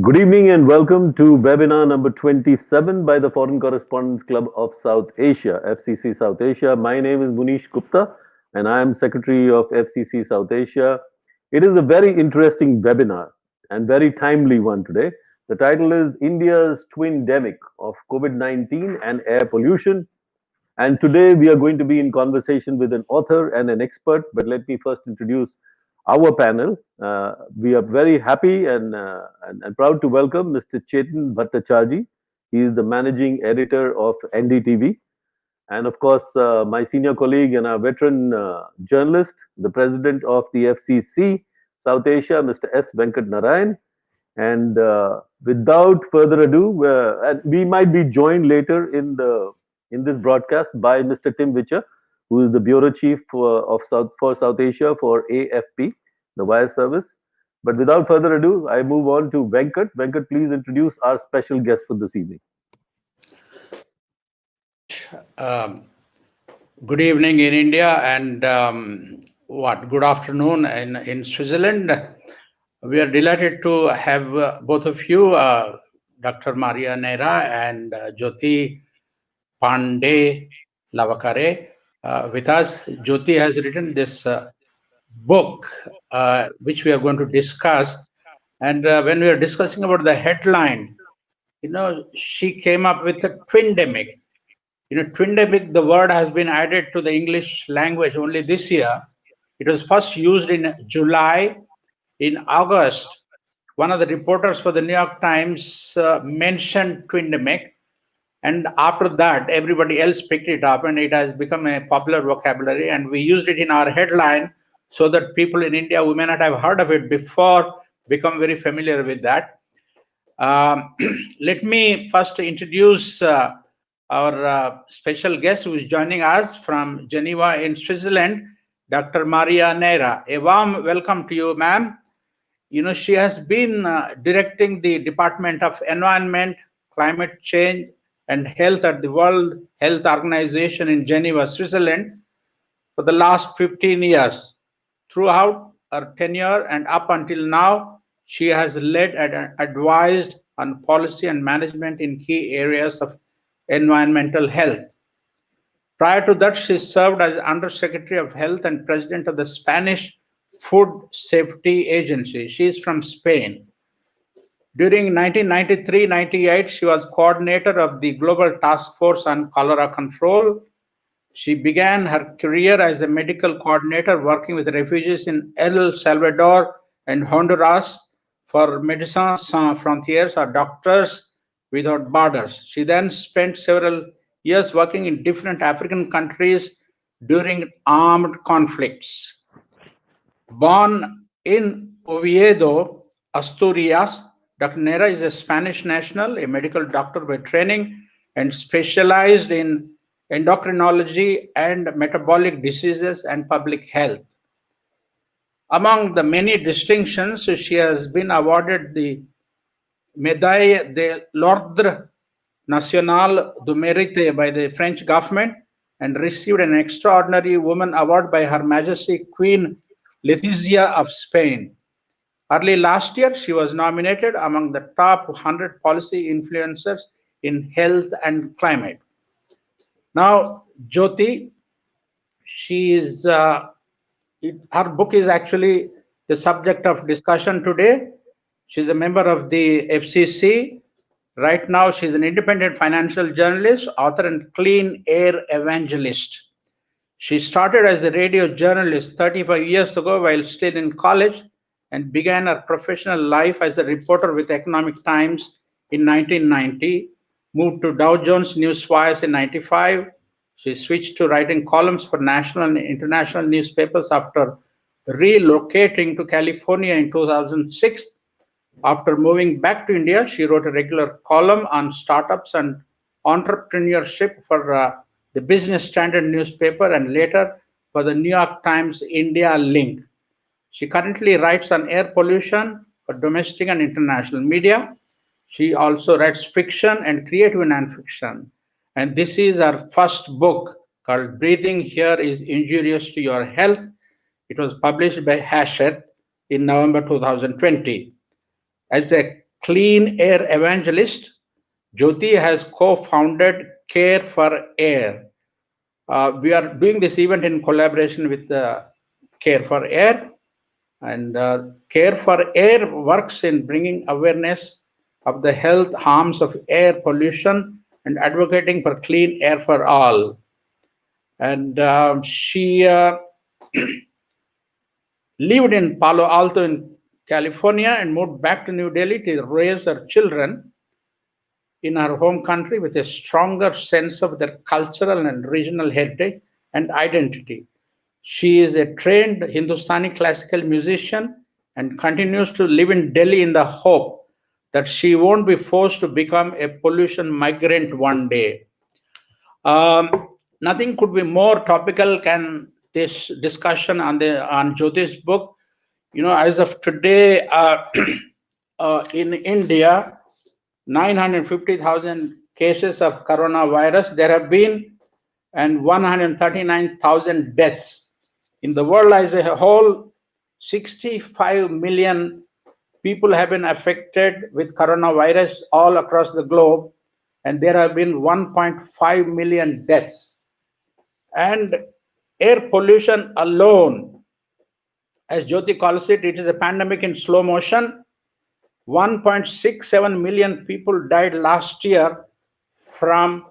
Good evening and welcome to webinar number 27 by the Foreign Correspondents Club of South Asia, FCC South Asia. My name is Munish Gupta and I am Secretary of FCC South Asia. It is a very interesting webinar and very timely one today. The title is India's Twindemic of COVID-19 and Air Pollution. And today we are going to be in conversation with an author and an expert. But let me first introduce our panel. We are very happy and proud to welcome Mr. Chetan Bhattacharji. He is the managing editor of NDTV. And of course, my senior colleague and our veteran journalist, the president of the FCC South Asia, Mr. S. Venkat Narayan. And without further ado, and we might be joined later in this broadcast by Mr. TimWitcher, who is the bureau chief for South Asia for AFP, the wire service. But without further ado, I move on to Venkat. Venkat, please introduce our special guest for this evening. Good evening in India and good afternoon in Switzerland. We are delighted to have both of you, Dr. Maria Neira and Jyoti Pandey Lavakare, with us. Jyoti has written this book, which we are going to discuss. And when we are discussing about the headline, she came up with a twindemic. Twindemic, the word has been added to the English language only this year. It was first used in July. In August, one of the reporters for the New York Times mentioned twindemic. And after that, everybody else picked it up and it has become a popular vocabulary. And we used it in our headline so that people in India who may not have heard of it before become very familiar with that. Let me first introduce our special guest who is joining us from Geneva in Switzerland, Dr. Maria Neira. A warm welcome to you, ma'am. She has been directing the Department of Environment, Climate Change and Health at the World Health Organization in Geneva, Switzerland for the last 15 years. Throughout her tenure and up until now, she has led and advised on policy and management in key areas of environmental health. Prior to that, she served as Undersecretary of Health and President of the Spanish Food Safety Agency. She is from Spain. During 1993-98, she was coordinator of the Global Task Force on Cholera Control. She began her career as a medical coordinator working with refugees in El Salvador and Honduras for Médecins Sans Frontières, or Doctors Without Borders. She then spent several years working in different African countries during armed conflicts. Born in Oviedo, Asturias, Dr. Neira is a Spanish national, a medical doctor by training, and specialized in endocrinology and metabolic diseases and public health. Among the many distinctions, she has been awarded the Médaille de l'Ordre National du Mérite by the French government and received an Extraordinary Woman Award by Her Majesty Queen Letizia of Spain. Early last year, she was nominated among the top 100 policy influencers in health and climate. Now, Jyoti, her book is actually the subject of discussion today. She's a member of the FCC. Right now, she's an independent financial journalist, author, and clean air evangelist. She started as a radio journalist 35 years ago while still in college and began her professional life as a reporter with Economic Times in 1990, moved to Dow Jones Newswires in 95. She switched to writing columns for national and international newspapers after relocating to California in 2006. After moving back to India, she wrote a regular column on startups and entrepreneurship for the Business Standard newspaper and later for the New York Times India Link. She currently writes on air pollution for domestic and international media. She also writes fiction and creative nonfiction. And this is her first book called Breathing Here is Injurious to Your Health. It was published by Hachette in November 2020. As a clean air evangelist. Jyoti has co-founded Care for Air. We are doing this event in collaboration with Care for Air, and Care for Air works in bringing awareness of the health harms of air pollution and advocating for clean air for all. And she lived in Palo Alto in California and moved back to New Delhi to raise her children in her home country with a stronger sense of their cultural and regional heritage and identity. She is a trained Hindustani classical musician and continues to live in Delhi in the hope that she won't be forced to become a pollution migrant one day. Nothing could be more topical than this discussion on Jyoti's book. As of today, in India, 950,000 cases of coronavirus there have been, and 139,000 deaths. In the world as a whole, 65 million people have been affected with coronavirus all across the globe, and there have been 1.5 million deaths. And air pollution alone, as Jyoti calls it, it is a pandemic in slow motion. 1.67 million people died last year from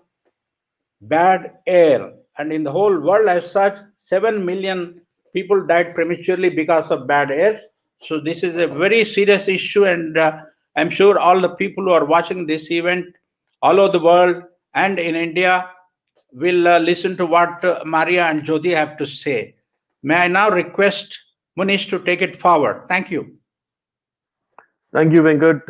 bad air, and in the whole world as such, 7 million people died prematurely because of bad air. So this is a very serious issue, and I'm sure all the people who are watching this event all over the world and in India will listen to what Maria and Jyoti have to say. May I now request Munish to take it forward? Thank you. Thank you, Venkat,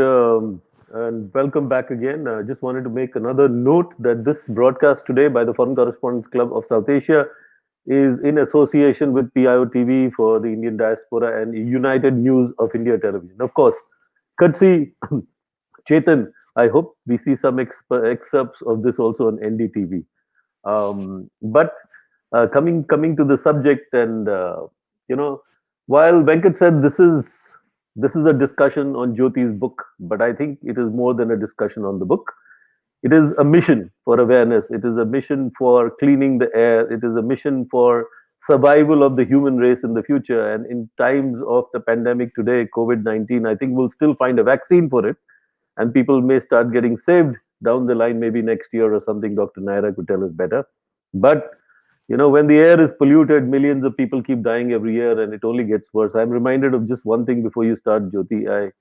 and welcome back again. I just wanted to make another note that this broadcast today by the Foreign Correspondents Club of South Asia is in association with PIO TV for the Indian diaspora and United News of India Television. Of course, courtesy Chetan, I hope we see some excerpts of this also on NDTV. But coming to the subject, and while Venkat said this is a discussion on Jyoti's book, but I think it is more than a discussion on the book. It is a mission for awareness. It is a mission for cleaning the air. It is a mission for survival of the human race in the future. And in times of the pandemic today, COVID-19, I think we'll still find a vaccine for it. And people may start getting saved down the line, maybe next year or something. Dr. Neira could tell us better. But when the air is polluted, millions of people keep dying every year, and it only gets worse. I'm reminded of just one thing before you start, Jyoti.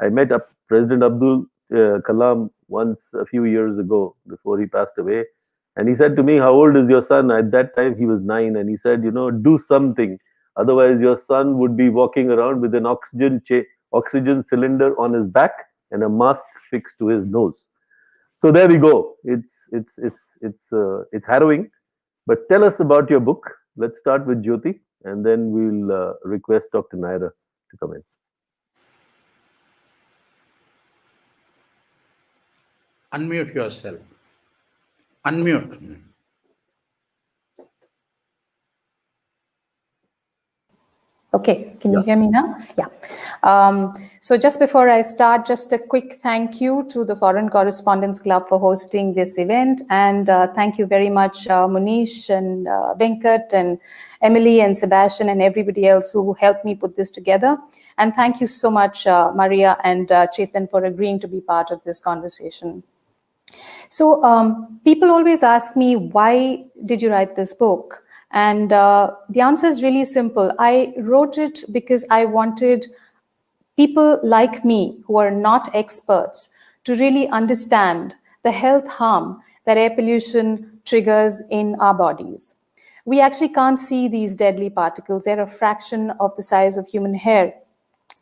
I met up President Abdul Kalam once a few years ago before he passed away, and he said to me, "How old is your son?" At that time, he was 9, and he said, "Do something, otherwise your son would be walking around with an oxygen cylinder on his back and a mask fixed to his nose." So there we go. It's harrowing. But tell us about your book. Let's start with Jyoti, and then we'll request Dr. Neira to come in. Unmute yourself. Unmute. Okay, can you hear me now? Yeah. So just before I start, just a quick thank you to the Foreign Correspondents Club for hosting this event. And thank you very much, Munish and Venkat and Emily and Sebastian and everybody else who helped me put this together. And thank you so much, Maria and Chetan, for agreeing to be part of this conversation. So people always ask me, why did you write this book? And the answer is really simple. I wrote it because I wanted people like me who are not experts to really understand the health harm that air pollution triggers in our bodies. We actually can't see these deadly particles. They're a fraction of the size of human hair.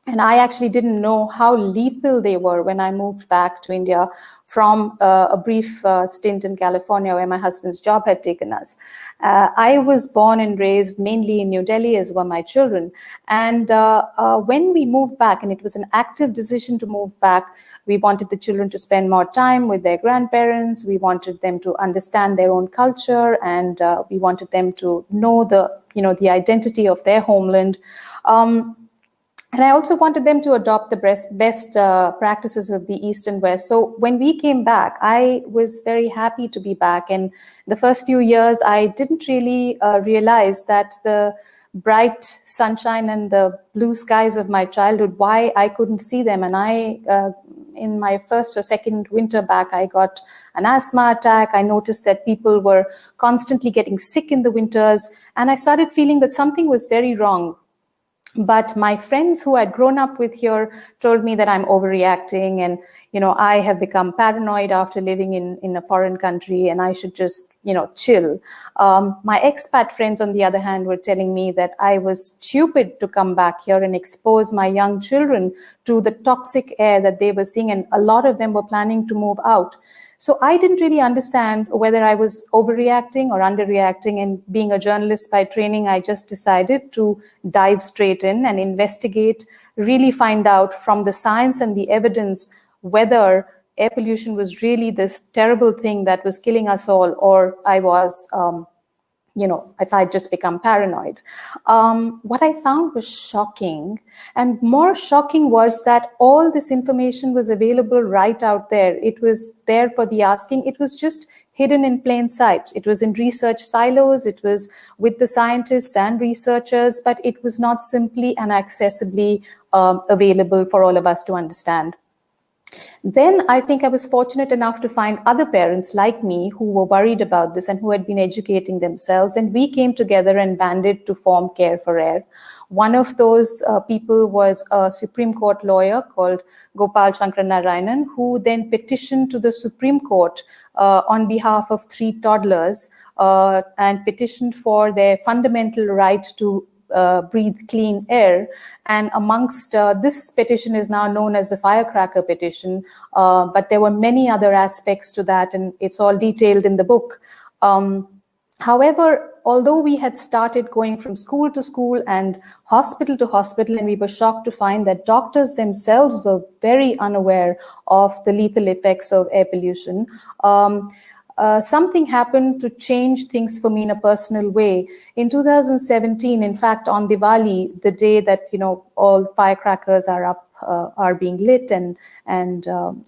And I actually didn't know how lethal they were when I moved back to India from a brief stint in California where my husband's job had taken us. I was born and raised mainly in New Delhi, as were my children. And when we moved back, and it was an active decision to move back, we wanted the children to spend more time with their grandparents. We wanted them to understand their own culture, and we wanted them to know the identity of their homeland. And I also wanted them to adopt the best practices of the East and West. So when we came back, I was very happy to be back. And the first few years, I didn't really realize that the bright sunshine and the blue skies of my childhood, why I couldn't see them. And in my first or second winter back, I got an asthma attack. I noticed that people were constantly getting sick in the winters. And I started feeling that something was very wrong. But my friends who I'd grown up with here told me that I'm overreacting, and I have become paranoid after living in a foreign country, and I should just chill. My expat friends, on the other hand, were telling me that I was stupid to come back here and expose my young children to the toxic air that they were seeing, and a lot of them were planning to move out. So I didn't really understand whether I was overreacting or underreacting. And being a journalist by training, I just decided to dive straight in and investigate, really find out from the science and the evidence whether air pollution was really this terrible thing that was killing us all, or I was if I just become paranoid. What I found was shocking, and more shocking was that all this information was available right out there. It was there for the asking. It was just hidden in plain sight. It was in research silos. It was with the scientists and researchers, but it was not simply and accessibly available for all of us to understand. Then I think I was fortunate enough to find other parents like me who were worried about this and who had been educating themselves. And we came together and banded to form Care for Air. One of those people was a Supreme Court lawyer called Gopal Shankaranarayanan, who then petitioned to the Supreme Court on behalf of 3 toddlers and petitioned for their fundamental right to breathe clean air. And amongst this petition is now known as the firecracker petition, but there were many other aspects to that, and it's all detailed in the book. However, although we had started going from school to school and hospital to hospital, and we were shocked to find that doctors themselves were very unaware of the lethal effects of air pollution, something happened to change things for me in a personal way. In 2017, in fact, on Diwali, the day that all firecrackers are up, are being lit, and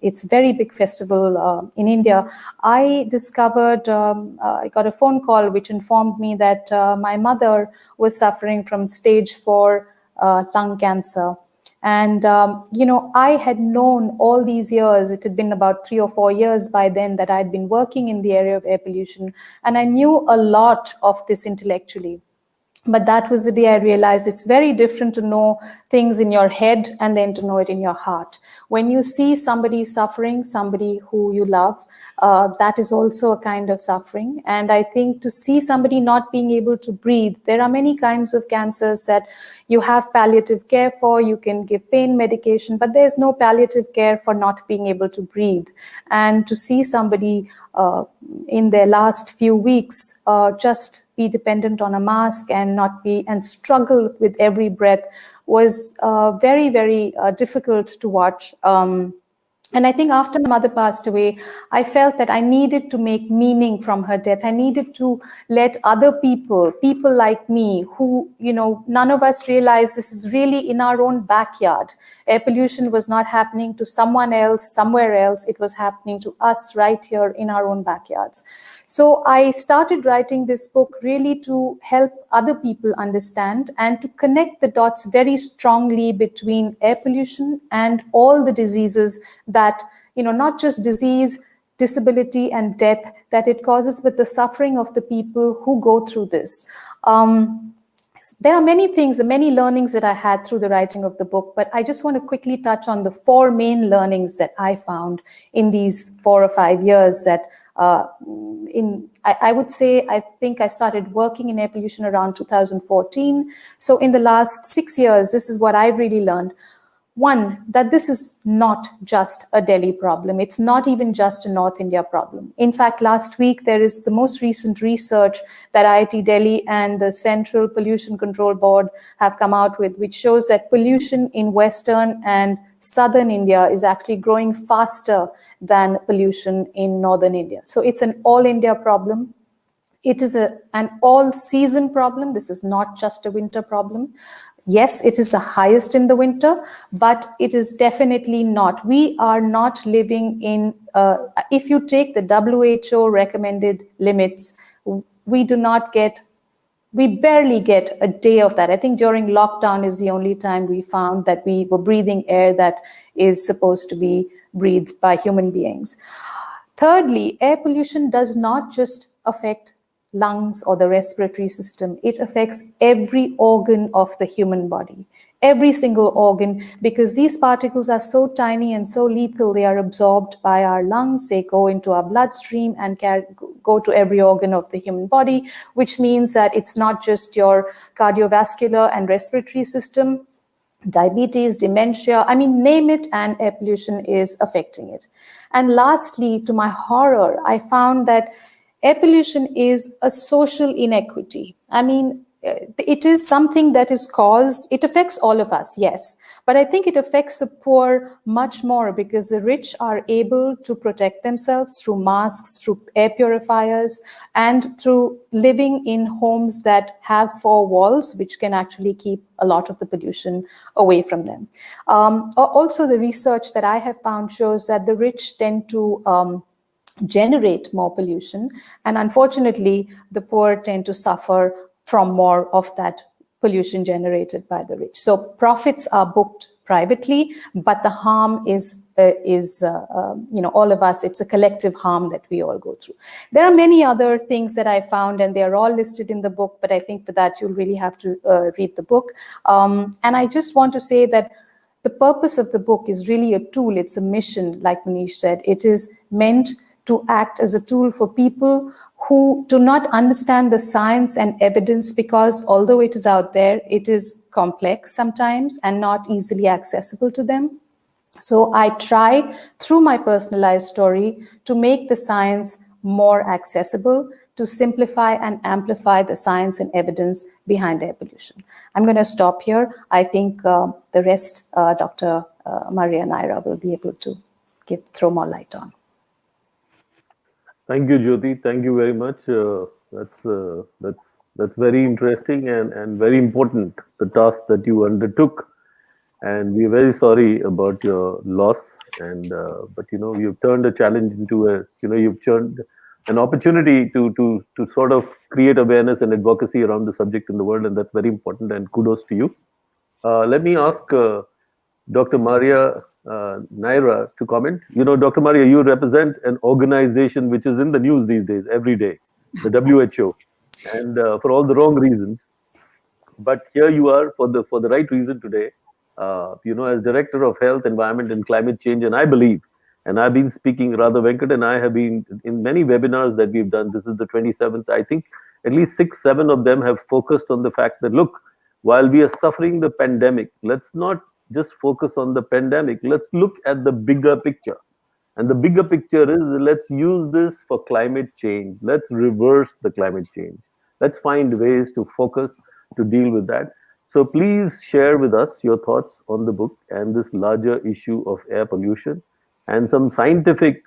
it's a very big festival in India, I discovered, I got a phone call which informed me that my mother was suffering from stage 4 lung cancer. And, I had known all these years, it had been about 3 or 4 years by then that I'd been working in the area of air pollution, and I knew a lot of this intellectually. But that was the day I realized it's very different to know things in your head and then to know it in your heart. When you see somebody suffering, somebody who you love, that is also a kind of suffering. And I think to see somebody not being able to breathe, there are many kinds of cancers that you have palliative care for, you can give pain medication, but there's no palliative care for not being able to breathe. And to see somebody in their last few weeks just be dependent on a mask and struggle with every breath was very, very difficult to watch. And I think after my mother passed away, I felt that I needed to make meaning from her death. I needed to let other people like me who, none of us realized this is really in our own backyard. Air pollution was not happening to someone else, somewhere else. It was happening to us right here in our own backyards. So I started writing this book really to help other people understand and to connect the dots very strongly between air pollution and all the diseases that, not just disease, disability and death that it causes, but the suffering of the people who go through this. There are many things, many learnings that I had through the writing of the book, but I just want to quickly touch on the 4 main learnings that I found in these 4 or 5 years that I would say, I think I started working in air pollution around 2014. So in the last 6 years, this is what I've really learned. 1, that this is not just a Delhi problem. It's not even just a North India problem. In fact, last week, there is the most recent research that IIT Delhi and the Central Pollution Control Board have come out with, which shows that pollution in Western and Southern India is actually growing faster than pollution in Northern India. So it's an all India problem. It is an all-season problem. This is not just a winter problem. Yes, it is the highest in the winter, but it is definitely not. We are not living in, if you take the WHO recommended limits, we barely get a day of that. I think during lockdown is the only time we found that we were breathing air that is supposed to be breathed by human beings. Thirdly, air pollution does not just affect lungs or the respiratory system. It affects every organ of the human body, every single organ, because these particles are so tiny and so lethal. They are absorbed by our lungs, they go into our bloodstream and go to every organ of the human body, which means that it's not just your cardiovascular and respiratory system, diabetes, dementia, I mean, name it, and air pollution is affecting it. And lastly, to my horror, I found that air pollution is a social inequity. I mean, it is something that is caused, it affects all of us, yes, but I think it affects the poor much more because the rich are able to protect themselves through masks, through air purifiers, and through living in homes that have 4 walls, which can actually keep a lot of the pollution away from them. Also, the research that I have found shows that the rich tend to generate more pollution, and unfortunately, the poor tend to suffer from more of that pollution generated by the rich. So profits are booked privately, but the harm is all of us. It's a collective harm that we all go through. There are many other things that I found, and they are all listed in the book, but I think for that you'll really have to read the book. And I just want to say that the purpose of the book is really a tool. It's a mission, like Munish said. It is meant to act as a tool for people who do not understand the science and evidence, because although it is out there, it is complex sometimes and not easily accessible to them. So I try, through my personalized story, to make the science more accessible, to simplify and amplify the science and evidence behind air pollution. I'm going to stop here. I think the rest, Dr. Maria Neira will be able to throw more light on. Thank you, Jyoti. Thank you very much. That's very interesting and very important, the task that you undertook. And we're very sorry about your loss. And but you've turned a challenge into you've turned an opportunity to sort of create awareness and advocacy around the subject in the world, and that's very important. And kudos to you. Let me ask Dr. Maria Neira to comment. Dr. Maria, you represent an organization which is in the news these days, every day, the WHO, and for all the wrong reasons. But here you are for the right reason today, as Director of Health, Environment and Climate Change. And I believe, and I've been speaking, Radha Venkat and I have been in many webinars that we've done. This is the 27th. I think at least 6, 7 of them have focused on the fact that, look, while we are suffering the pandemic, let's not just focus on the pandemic. Let's look at the bigger picture. And the bigger picture is, let's use this for climate change. Let's reverse the climate change. Let's find ways to focus to deal with that. So please share with us your thoughts on the book and this larger issue of air pollution, and some scientific,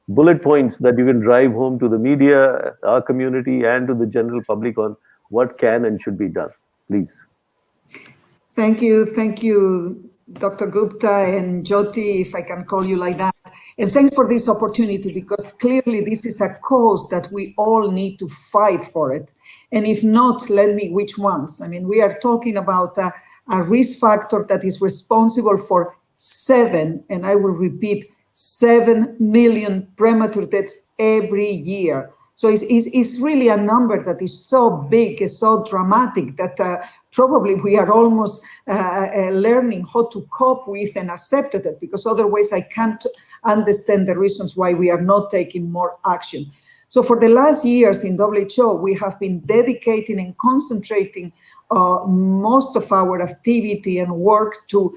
bullet points that you can drive home to the media, our community, and to the general public on what can and should be done. Please. Thank you, Dr. Gupta and Jyoti, if I can call you like that. And thanks for this opportunity, because clearly this is a cause that we all need to fight for it. And if not, which ones? I mean, we are talking about a risk factor that is responsible for 7, and I will repeat, 7 million premature deaths every year. So it's really a number that is so big, is so dramatic that probably we are almost learning how to cope with and accept it, because otherwise I can't understand the reasons why we are not taking more action. So for the last years in WHO, we have been dedicating and concentrating most of our activity and work to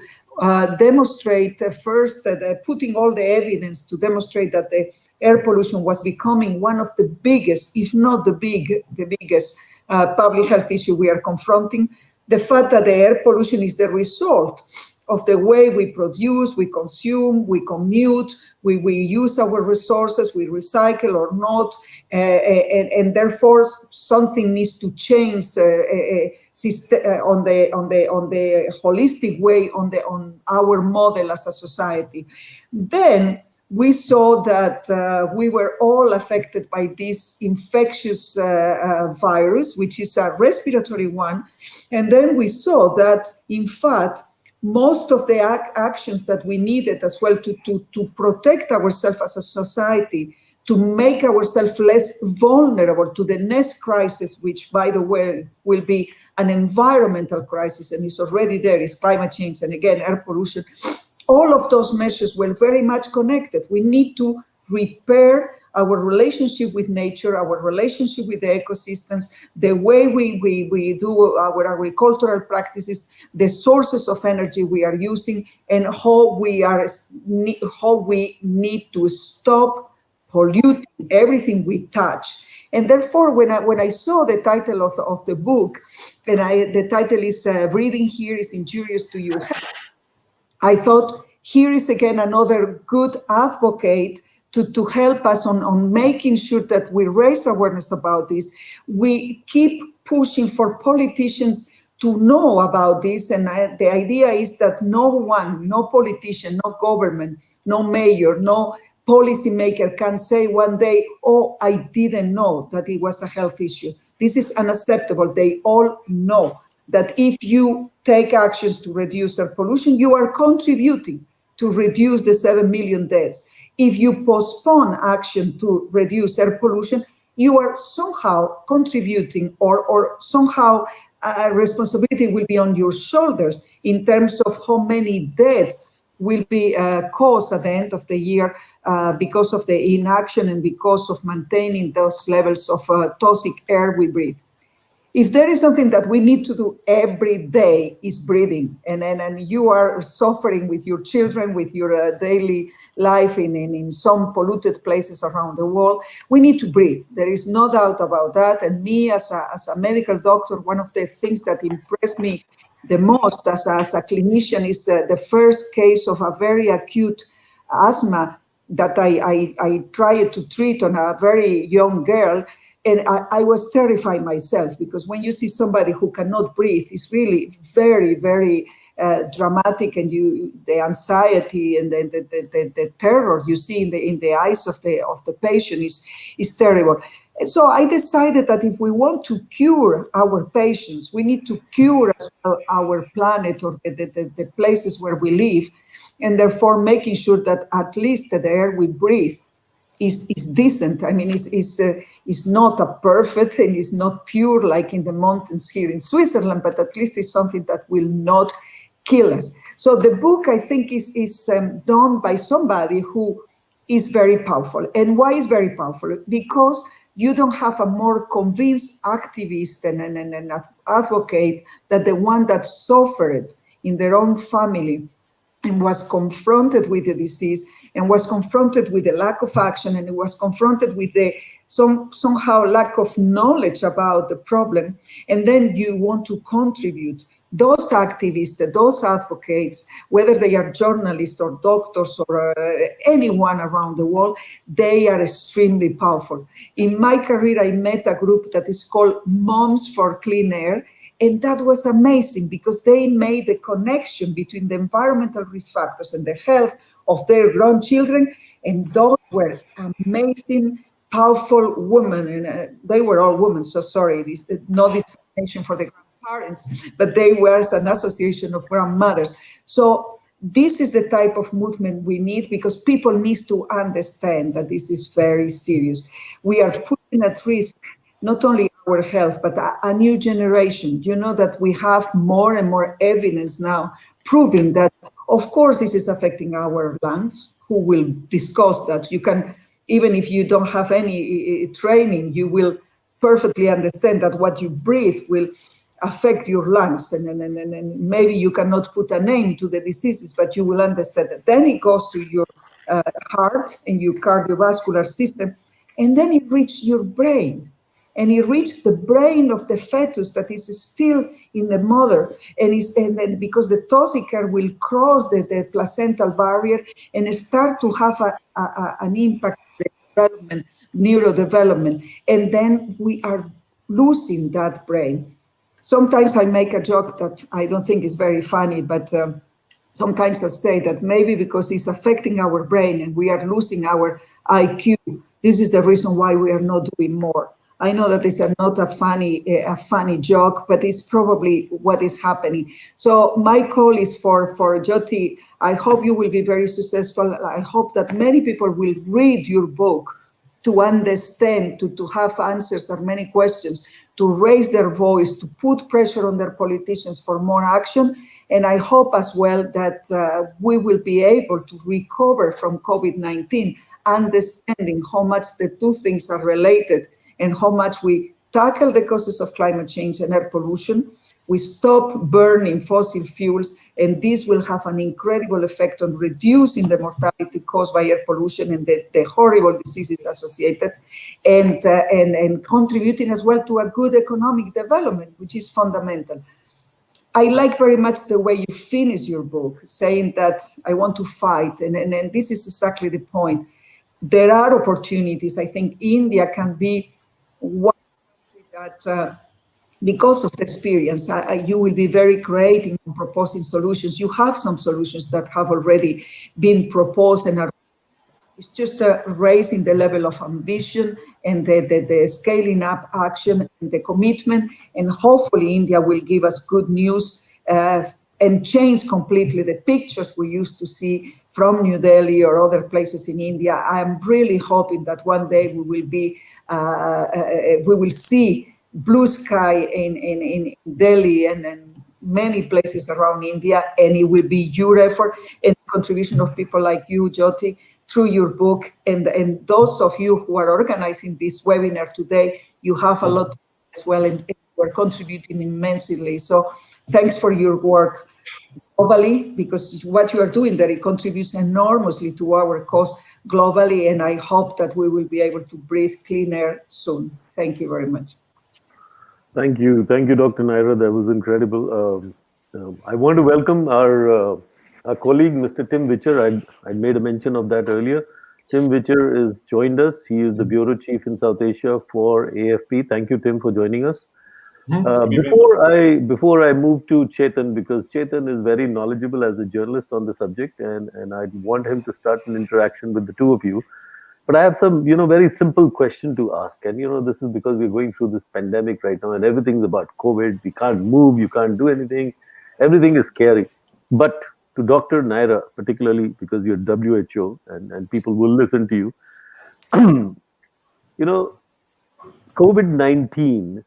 demonstrate first putting all the evidence to demonstrate that the air pollution was becoming one of the biggest, if not the biggest public health issue we are confronting. the fact that the air pollution is the result of the way we produce, we consume, we commute, we use our resources, we recycle or not, and therefore something needs to change on the holistic way on our model as a society. Then we saw that we were all affected by this infectious virus, which is a respiratory one. And then we saw that, in fact, most of the actions that we needed as well to protect ourselves as a society, to make ourselves less vulnerable to the next crisis, which, by the way, will be an environmental crisis, and is already there, is climate change, and again, air pollution. All of those measures were very much connected. We need to repair our relationship with nature, our relationship with the ecosystems, the way we do our agricultural practices, the sources of energy we are using, and how we need to stop polluting everything we touch. And therefore, when I saw the title of the book, and the title is "Breathing Here is Injurious to Your Health," I thought, here is again another good advocate to help us on making sure that we raise awareness about this. We keep pushing for politicians to know about this, and the idea is that no one, no politician, no government, no mayor, no policymaker can say one day, oh, I didn't know that it was a health issue. This is unacceptable. They all know that if you take actions to reduce air pollution, you are contributing to reduce the 7 million deaths. If you postpone action to reduce air pollution, you are somehow contributing, or somehow responsibility will be on your shoulders in terms of how many deaths will be caused at the end of the year because of the inaction and because of maintaining those levels of toxic air we breathe. If there is something that we need to do every day, is breathing, and you are suffering with your children, with your daily life in some polluted places around the world, we need to breathe. There is no doubt about that. And me as a medical doctor, one of the things that impressed me the most as a clinician is the first case of a very acute asthma that I tried to treat on a very young girl. And I was terrified myself, because when you see somebody who cannot breathe, it's really very, very dramatic, and the anxiety and the terror you see in the eyes of the patient is terrible. And so I decided that if we want to cure our patients, we need to cure as well our planet, or the places where we live, and therefore making sure that at least the air we breathe is decent. I mean, it's not a perfect, and it's not pure like in the mountains here in Switzerland, but at least it's something that will not kill us. So the book, I think, is done by somebody who is very powerful. And why is very powerful? Because you don't have a more convinced activist and an advocate than the one that suffered in their own family and was confronted with the disease, and was confronted with the lack of action, and it was confronted with the somehow lack of knowledge about the problem. And then you want to contribute. Those activists, those advocates, whether they are journalists or doctors or anyone around the world, they are extremely powerful. In my career, I met a group that is called Moms for Clean Air. And that was amazing, because they made the connection between the environmental risk factors and the health of their grown children. And those were amazing, powerful women. And they were all women, so sorry, no discrimination for the grandparents, but they were an association of grandmothers. So this is the type of movement we need, because people need to understand that this is very serious. We are putting at risk not only our health, but a new generation. You know that we have more and more evidence now proving that, of course, this is affecting our lungs. Who will discuss that? You can, even if you don't have any training, you will perfectly understand that what you breathe will affect your lungs. And maybe you cannot put a name to the diseases, but you will understand that. Then it goes to your heart and your cardiovascular system, and then it reaches your brain. and it reached the brain of the fetus that is still in the mother, and then because the toxic air will cross the placental barrier and start to have an impact on the development, neurodevelopment, and then we are losing that brain. Sometimes I make a joke that I don't think is very funny, but sometimes I say that maybe because it's affecting our brain and we are losing our IQ, this is the reason why we are not doing more. I know that it's not a funny joke, but it's probably what is happening. So my call is for Jyoti. I hope you will be very successful. I hope that many people will read your book to understand, to have answers to many questions, to raise their voice, to put pressure on their politicians for more action. And I hope as well that we will be able to recover from COVID-19, understanding how much the two things are related and how much we tackle the causes of climate change and air pollution. We stop burning fossil fuels, and this will have an incredible effect on reducing the mortality caused by air pollution and the horrible diseases associated, and contributing as well to a good economic development, which is fundamental. I like very much the way you finish your book, saying that I want to fight, and this is exactly the point. There are opportunities. I think India can be one country that, because of the experience, you will be very creative in proposing solutions. You have some solutions that have already been proposed and are. It's just raising the level of ambition and the scaling up action and the commitment, and hopefully India will give us good news and change completely the pictures we used to see from New Delhi or other places in India. I'm really hoping that one day we will see blue sky in Delhi and many places around India, and it will be your effort and contribution of people like you, Jyoti, through your book, and those of you who are organizing this webinar today. You have a lot as well, and you are contributing immensely. So thanks for your work globally, because what you are doing there, it contributes enormously to our cause globally, and I hope that we will be able to breathe clean air soon. Thank you very much. Thank you, Dr. Neira. That was incredible. I want to welcome our colleague, Mr. TimWitcher. I made a mention of that earlier. TimWitcher has joined us. He is the Bureau Chief in South Asia for AFP. Thank you, Tim, for joining us. Before I move to Chetan, because Chetan is very knowledgeable as a journalist on the subject, and I want him to start an interaction with the two of you. But I have some, very simple question to ask. And, this is because we're going through this pandemic right now and everything's about COVID. We can't move, you can't do anything. Everything is scary. But to Dr. Neira, particularly because you're WHO and people will listen to you, COVID-19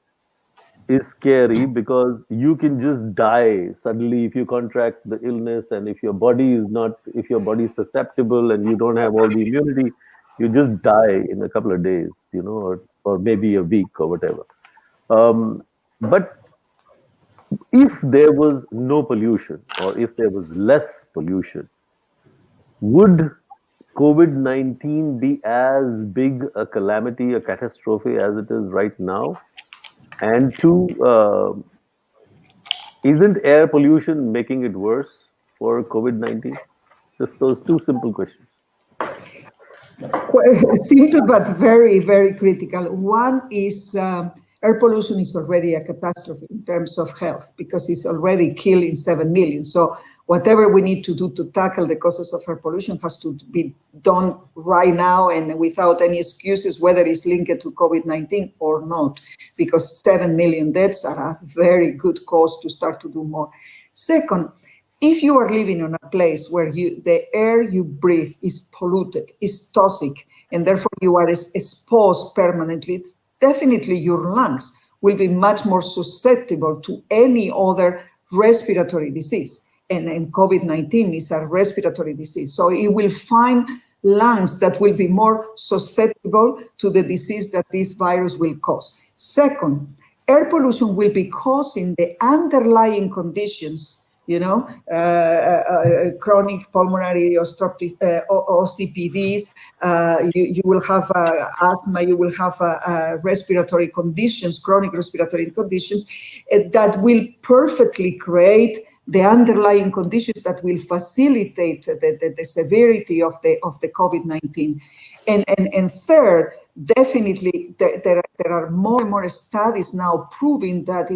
is scary because you can just die suddenly if you contract the illness, and if your body is susceptible and you don't have all the immunity, you just die in a couple of days, or maybe a week or whatever. But if there was no pollution, or if there was less pollution, would COVID-19 be as big a calamity, a catastrophe as it is right now? And two, isn't air pollution making it worse for COVID-19? Just those two simple questions. Simple, but very, very critical. One is air pollution is already a catastrophe in terms of health, because it's already killing 7 million. So whatever we need to do to tackle the causes of air pollution has to be done right now and without any excuses, whether it's linked to COVID-19 or not, because 7 million deaths are a very good cause to start to do more. Second, if you are living in a place where the air you breathe is polluted, is toxic, and therefore you are exposed permanently, definitely your lungs will be much more susceptible to any other respiratory disease. And COVID-19 is a respiratory disease. So it will find lungs that will be more susceptible to the disease that this virus will cause. Second, air pollution will be causing the underlying conditions chronic pulmonary obstructive OCPDs. You will have asthma. You will have respiratory conditions, chronic respiratory conditions, that will perfectly create the underlying conditions that will facilitate the severity of the COVID-19. And third, definitely there are more and more studies now proving that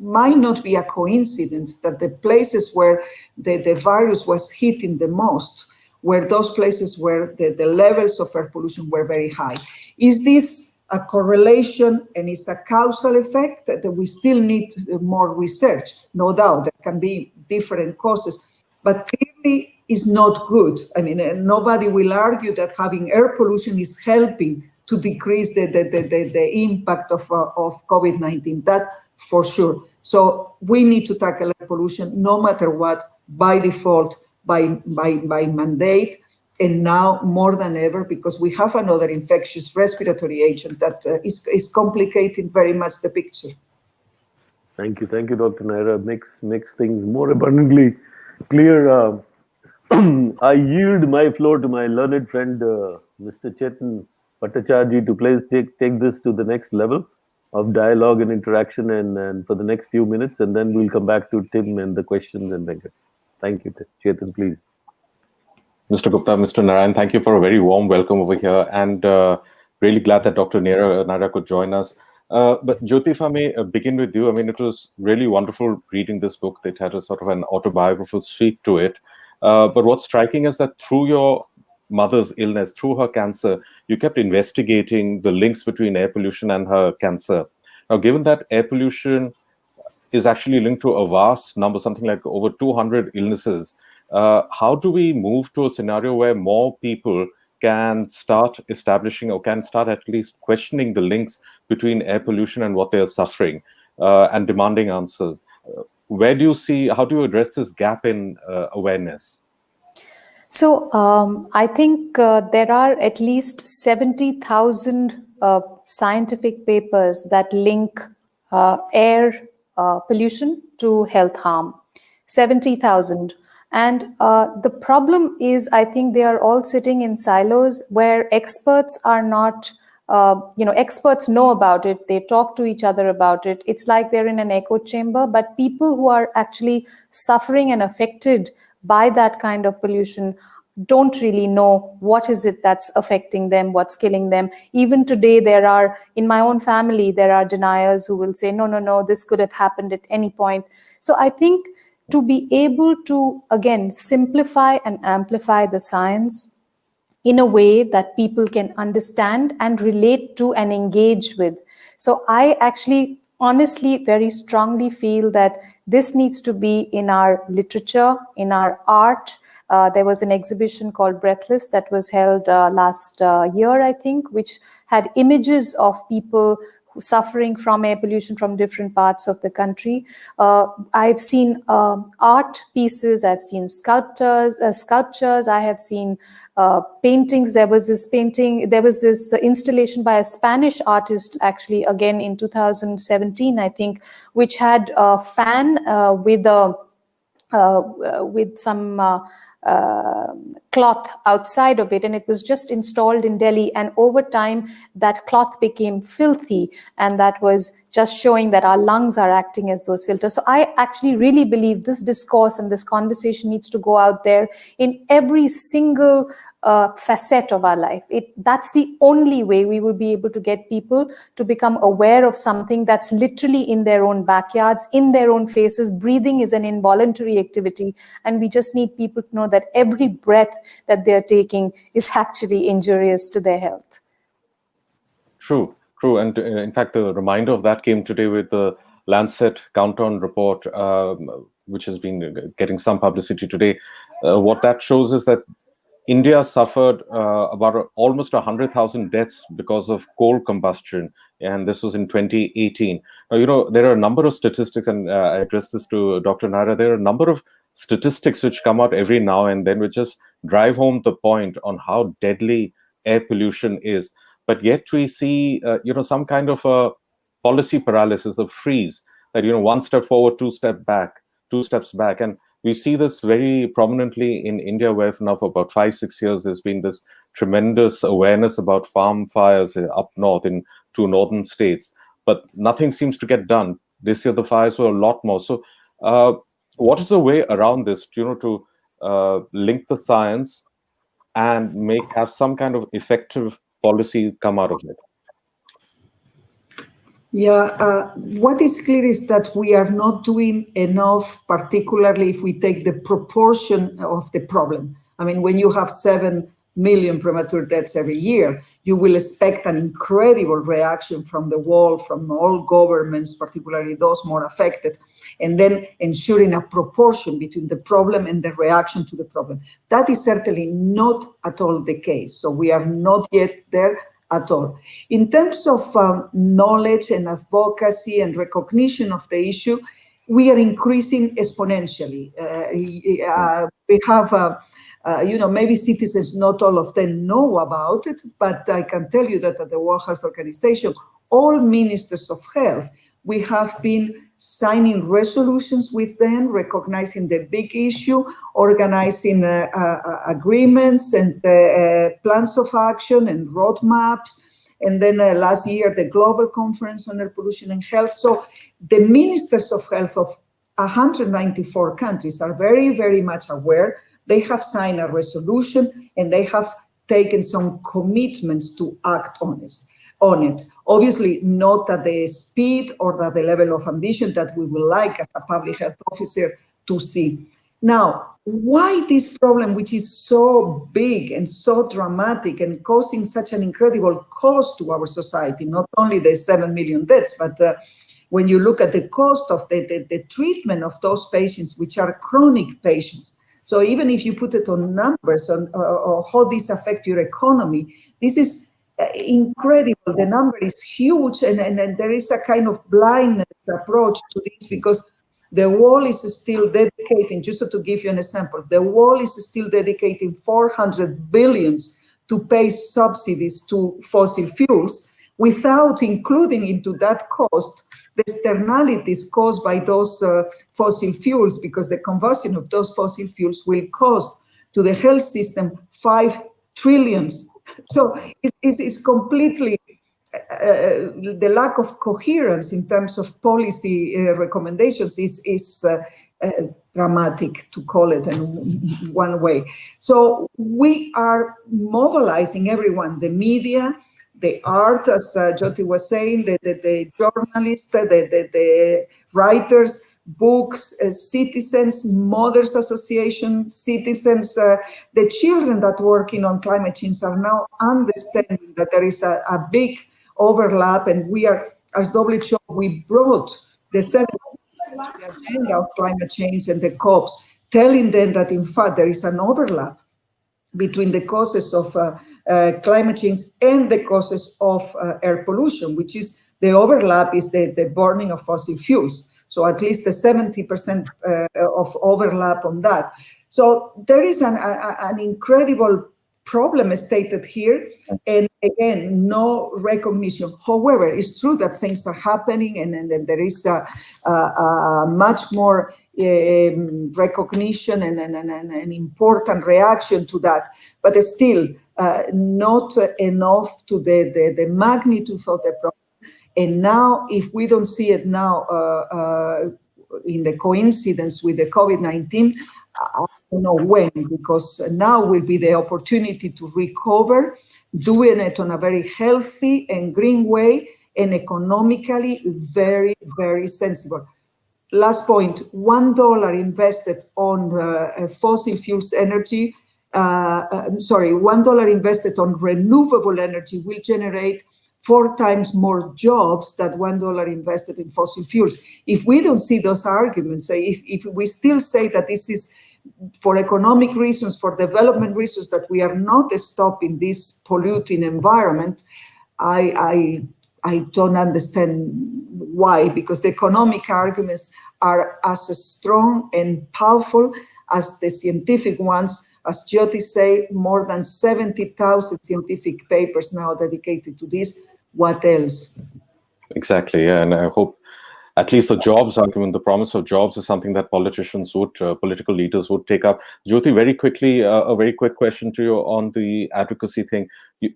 might not be a coincidence that the places where the virus was hitting the most were those places where the levels of air pollution were very high. Is this a correlation and is a causal effect that we still need more research? No doubt, there can be different causes, but clearly is not good. I mean, nobody will argue that having air pollution is helping to decrease the impact of COVID-19. That for sure. So we need to tackle air pollution no matter what, by default, by mandate, and now more than ever, because we have another infectious respiratory agent that is complicating very much the picture. Thank you, Dr. Neira. Makes things more abundantly clear. I yield my floor to my learned friend, Mr. Chetan Bhattacharji, to please take this to the next level of dialogue and interaction, and for the next few minutes, and then we'll come back to Tim and the questions and Venkat. Thank you, Chetan, please. Mr. Gupta, Mr. Narayan, thank you for a very warm welcome over here, and really glad that Dr. Neira could join us. But Jyoti, if I may begin with you, I mean, it was really wonderful reading this book. It had a sort of an autobiographical sweep to it. But what's striking is that through your mother's illness, through her cancer, you kept investigating the links between air pollution and her cancer. Now, given that air pollution is actually linked to a vast number, something like over 200 illnesses, how do we move to a scenario where more people can start establishing, or can start at least questioning, the links between air pollution and what they are suffering, and demanding answers? Where do you see, how do you address this gap in awareness? So I think there are at least 70,000 scientific papers that link air pollution to health harm. 70,000. And the problem is, I think they are all sitting in silos where experts are not, experts know about it. They talk to each other about it. It's like they're in an echo chamber, but people who are actually suffering and affected by that kind of pollution don't really know what is it that's affecting them, what's killing them. Even today, in my own family, there are deniers who will say, no, this could have happened at any point. So I think to be able to, again, simplify and amplify the science in a way that people can understand and relate to and engage with. So I actually honestly very strongly feel that this needs to be in our literature, in our art. There was an exhibition called Breathless that was held last year, I think, which had images of people suffering from air pollution from different parts of the country. I've seen art pieces, I've seen sculptures, I have seen paintings. There was this installation by a Spanish artist, actually, again in 2017, I think, which had a fan with some cloth outside of it, and it was just installed in Delhi, and over time that cloth became filthy, and that was just showing that our lungs are acting as those filters. So I actually really believe this discourse and this conversation needs to go out there in every single facet of our life. That's the only way we will be able to get people to become aware of something that's literally in their own backyards, in their own faces. Breathing is an involuntary activity, and we just need people to know that every breath that they're taking is actually injurious to their health. True. And in fact, the reminder of that came today with the Lancet Countdown report, which has been getting some publicity today. What that shows is that India suffered about almost 100,000 deaths because of coal combustion, and this was in 2018. Now, there are a number of statistics, and I addressed this to Dr. Neira. There are a number of statistics which come out every now and then, which just drive home the point on how deadly air pollution is. But yet we see, some kind of a policy paralysis, a freeze, that, one step forward, two steps back. And we see this very prominently in India, where now for about 5-6 years, there's been this tremendous awareness about farm fires up north in 2 northern states, but nothing seems to get done. This year, the fires were a lot more. So what is the way around this, to link the science and have some kind of effective policy come out of it? Yeah, what is clear is that we are not doing enough, particularly if we take the proportion of the problem. I mean, when you have 7 million premature deaths every year, you will expect an incredible reaction from the world, from all governments, particularly those more affected, and then ensuring a proportion between the problem and the reaction to the problem. That is certainly not at all the case. So we are not yet there at all. In terms of knowledge and advocacy and recognition of the issue, we are increasing exponentially. We have, maybe citizens, not all of them know about it, but I can tell you that at the World Health Organization, all ministers of health, we have been signing resolutions with them, recognizing the big issue, organizing agreements and plans of action and roadmaps. And then last year, the Global Conference on Air Pollution and Health. So the ministers of health of 194 countries are very, very much aware. They have signed a resolution and they have taken some commitments to act on it. Obviously, not at the speed or at the level of ambition that we would like as a public health officer to see. Now, why this problem, which is so big and so dramatic and causing such an incredible cost to our society, not only the 7 million deaths, but when you look at the cost of the treatment of those patients, which are chronic patients. So even if you put it on numbers on how this affects your economy, this is incredible. The number is huge, and there is a kind of blindness approach to this because the world is still dedicating, just to give you an example, the world is still dedicating 400 billions to pay subsidies to fossil fuels without including into that cost the externalities caused by those fossil fuels, because the combustion of those fossil fuels will cost to the health system 5 trillion. So it's completely the lack of coherence in terms of policy recommendations is dramatic, to call it in one way. So we are mobilizing everyone, the media, the art, as Jyoti was saying, the journalists, the writers, books, citizens, mothers association, citizens, the children that working on climate change are now understanding that there is a big overlap, and we are, as WHO, we brought the 7 to the agenda of climate change and the COPs, telling them that in fact there is an overlap between the causes of climate change and the causes of air pollution, which is the overlap is the burning of fossil fuels. So at least the 70% of overlap on that. So there is an incredible problem stated here, and again, no recognition. However, it's true that things are happening, and there is a much more recognition and an important reaction to that, but still not enough to the magnitude of the problem. And now, if we don't see it now in the coincidence with the COVID-19, I don't know when, because now will be the opportunity to recover, doing it on a very healthy and green way, and economically very, very sensible. Last point, $1 invested on fossil fuels energy, $1 invested on renewable energy will generate 4 times more jobs than $1 invested in fossil fuels. If we don't see those arguments, if we still say that this is for economic reasons, for development reasons, that we are not stopping this polluting environment, I don't understand why, because the economic arguments are as strong and powerful as the scientific ones. As Jyoti said, more than 70,000 scientific papers now dedicated to this. What else? Exactly, yeah, and I hope, at least the jobs argument, the promise of jobs is something that politicians would, political leaders would take up. Jyoti, very quickly, a very quick question to you on the advocacy thing.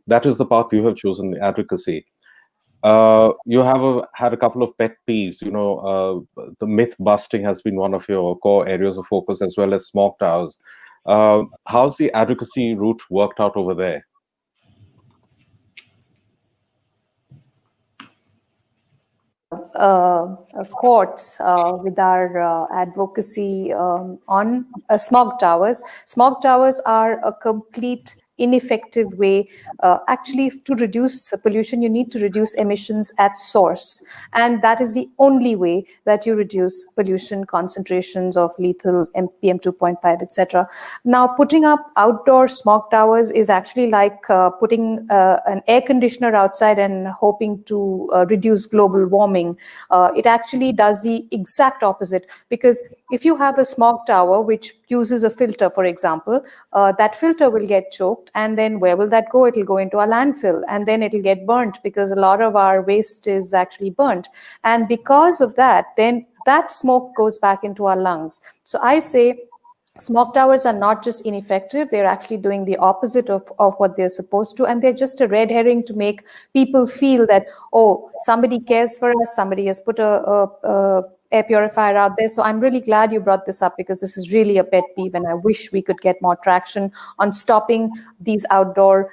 That is the path you have chosen, the advocacy. You have had a couple of pet peeves. The myth busting has been one of your core areas of focus, as well as smog towers. How's the advocacy route worked out over there? Courts with our advocacy on smog towers. Smog towers are a complete ineffective way. Actually, to reduce pollution, you need to reduce emissions at source. And that is the only way that you reduce pollution concentrations of lethal PM 2.5, etc. Now, putting up outdoor smog towers is actually like putting an air conditioner outside and hoping to reduce global warming. It actually does the exact opposite, because if you have a smog tower which uses a filter, for example, that filter will get choked, and then where will that go? It will go into a landfill, and then it will get burnt, because a lot of our waste is actually burnt. And because of that, then that smoke goes back into our lungs. So I say smog towers are not just ineffective, they're actually doing the opposite of what they're supposed to. And they're just a red herring to make people feel that, oh, somebody cares for us, somebody has put a air purifier out there. So I'm really glad you brought this up, because this is really a pet peeve, and I wish we could get more traction on stopping these outdoor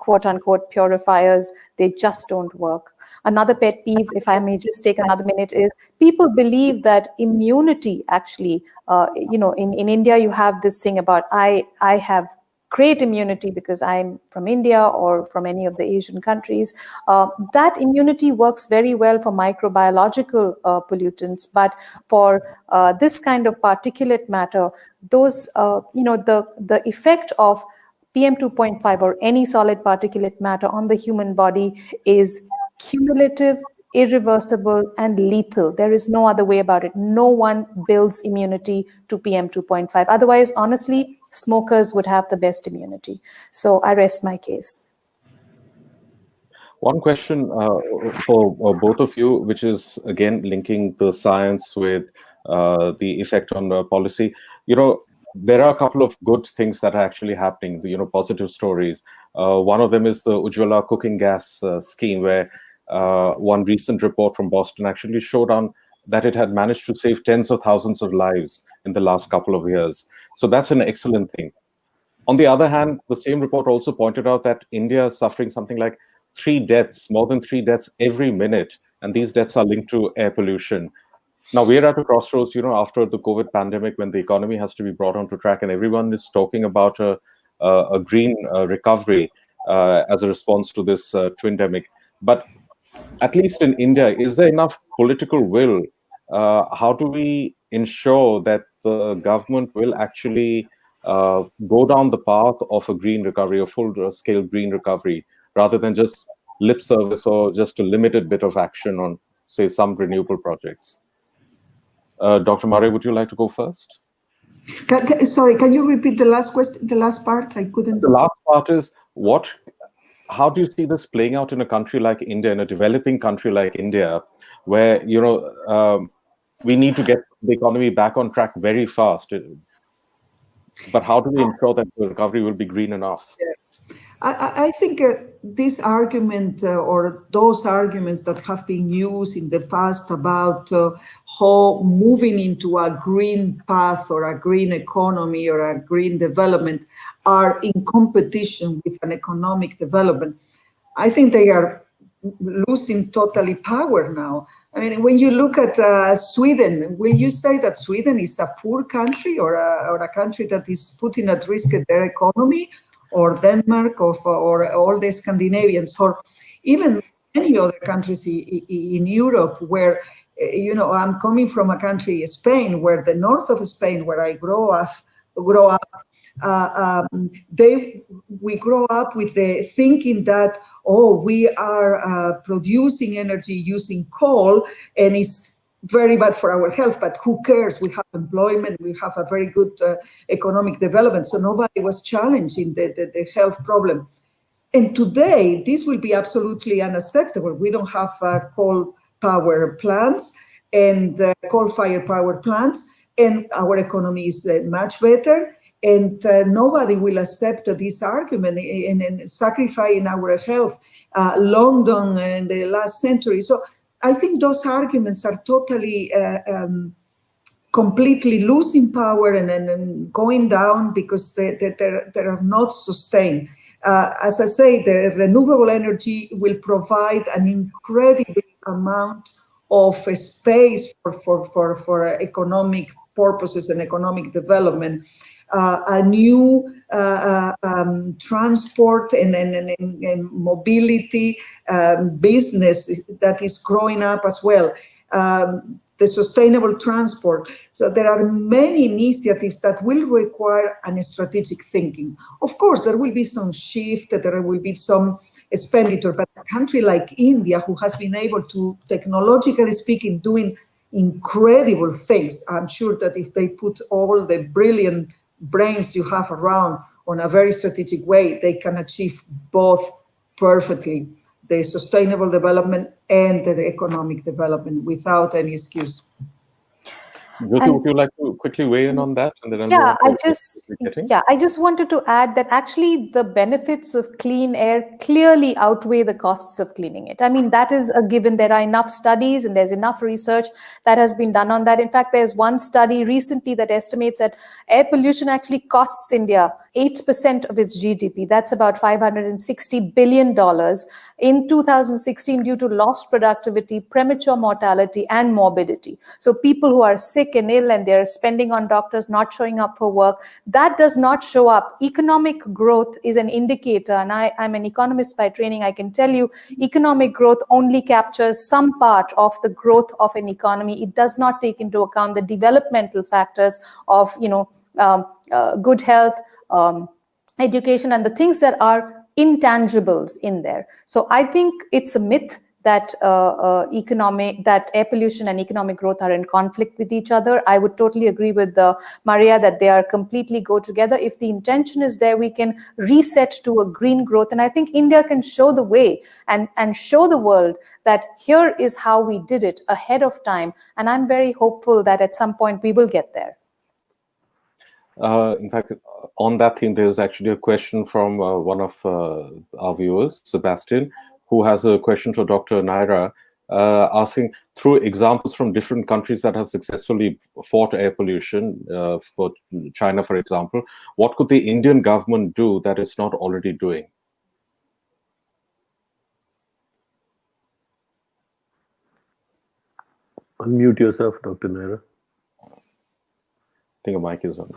quote unquote purifiers. They just don't work. Another pet peeve, if I may just take another minute, is people believe that immunity actually, in India, you have this thing about I have great immunity because I'm from India or from any of the Asian countries. That immunity works very well for microbiological pollutants, but for this kind of particulate matter, those, the effect of PM 2.5 or any solid particulate matter on the human body is cumulative, irreversible, and lethal. There is no other way about it. No one builds immunity to PM 2.5. Otherwise, honestly, smokers would have the best immunity. So I rest my case. One question for both of you, which is again linking the science with the effect on policy. There are a couple of good things that are actually happening, positive stories. One of them is the Ujjwala cooking gas scheme, where one recent report from Boston actually showed on that it had managed to save tens of thousands of lives in the last couple of years. So that's an excellent thing. On the other hand, the same report also pointed out that India is suffering something like more than 3 deaths every minute, and these deaths are linked to air pollution. Now, we're at a crossroads, after the COVID pandemic, when the economy has to be brought onto track, and everyone is talking about a green recovery as a response to this twindemic. But at least in India, is there enough political will? How do we ensure that the government will actually go down the path of a green recovery, a full-scale green recovery, rather than just lip service or just a limited bit of action on, say, some renewable projects? Dr. Mare, would you like to go first? Sorry, can you repeat the last question, the last part? I couldn't. The last part is how do you see this playing out in a country like India, in a developing country like India, where, we need to get the economy back on track very fast? But how do we ensure that the recovery will be green enough? I think this argument or those arguments that have been used in the past about how moving into a green path or a green economy or a green development are in competition with an economic development, I think they are losing totally power now. I mean, when you look at Sweden, will you say that Sweden is a poor country or a country that is putting at risk their economy? Or Denmark, or all the Scandinavians, or even many other countries in Europe, where, I'm coming from a country, Spain, where the north of Spain, where I grew up, we grow up with the thinking that, we are producing energy using coal, and it's very bad for our health, but who cares? We have employment, we have a very good economic development, so nobody was challenging the health problem. And today, this will be absolutely unacceptable. We don't have coal power plants. and coal-fired power plants, and our economy is much better. And nobody will accept this argument and sacrificing our health. London in the last century. So I think those arguments are totally completely losing power and going down because they are not sustained. As I say, the renewable energy will provide an incredible amount of space for economic purposes and economic development. A new transport and mobility business that is growing up as well. The sustainable transport. So there are many initiatives that will require a strategic thinking. Of course, there will be some shift, there will be some expenditure, but a country like India, who has been able to, technologically speaking, doing incredible things, I'm sure that if they put all the brilliant brains you have around on a very strategic way, they can achieve both perfectly. The sustainable development and the economic development without any excuse. Jyoti, would you like to quickly weigh in on that? And then I just wanted to add that actually the benefits of clean air clearly outweigh the costs of cleaning it. I mean, that is a given. There are enough studies and there's enough research that has been done on that. In fact, there's one study recently that estimates that air pollution actually costs India 8% of its GDP. That's about $560 billion in 2016 due to lost productivity, premature mortality, and morbidity. So people who are sick and ill and they're spending on doctors, not showing up for work, that does not show up. Economic growth is an indicator, and I'm an economist by training. I can tell you economic growth only captures some part of the growth of an economy. It does not take into account the developmental factors of, good health, education, and the things that are intangibles in there. So I think it's a myth that that air pollution and economic growth are in conflict with each other. I would totally agree with Maria that they are completely go together. If the intention is there, we can reset to a green growth. And I think India can show the way and show the world that here is how we did it ahead of time. And I'm very hopeful that at some point we will get there. In fact, on that theme, there's actually a question from one of our viewers, Sebastian, who has a question for Dr. Neira, asking, through examples from different countries that have successfully fought air pollution, for China, for example, what could the Indian government do that it's not already doing? Unmute yourself, Dr. Neira. I think a mic is on.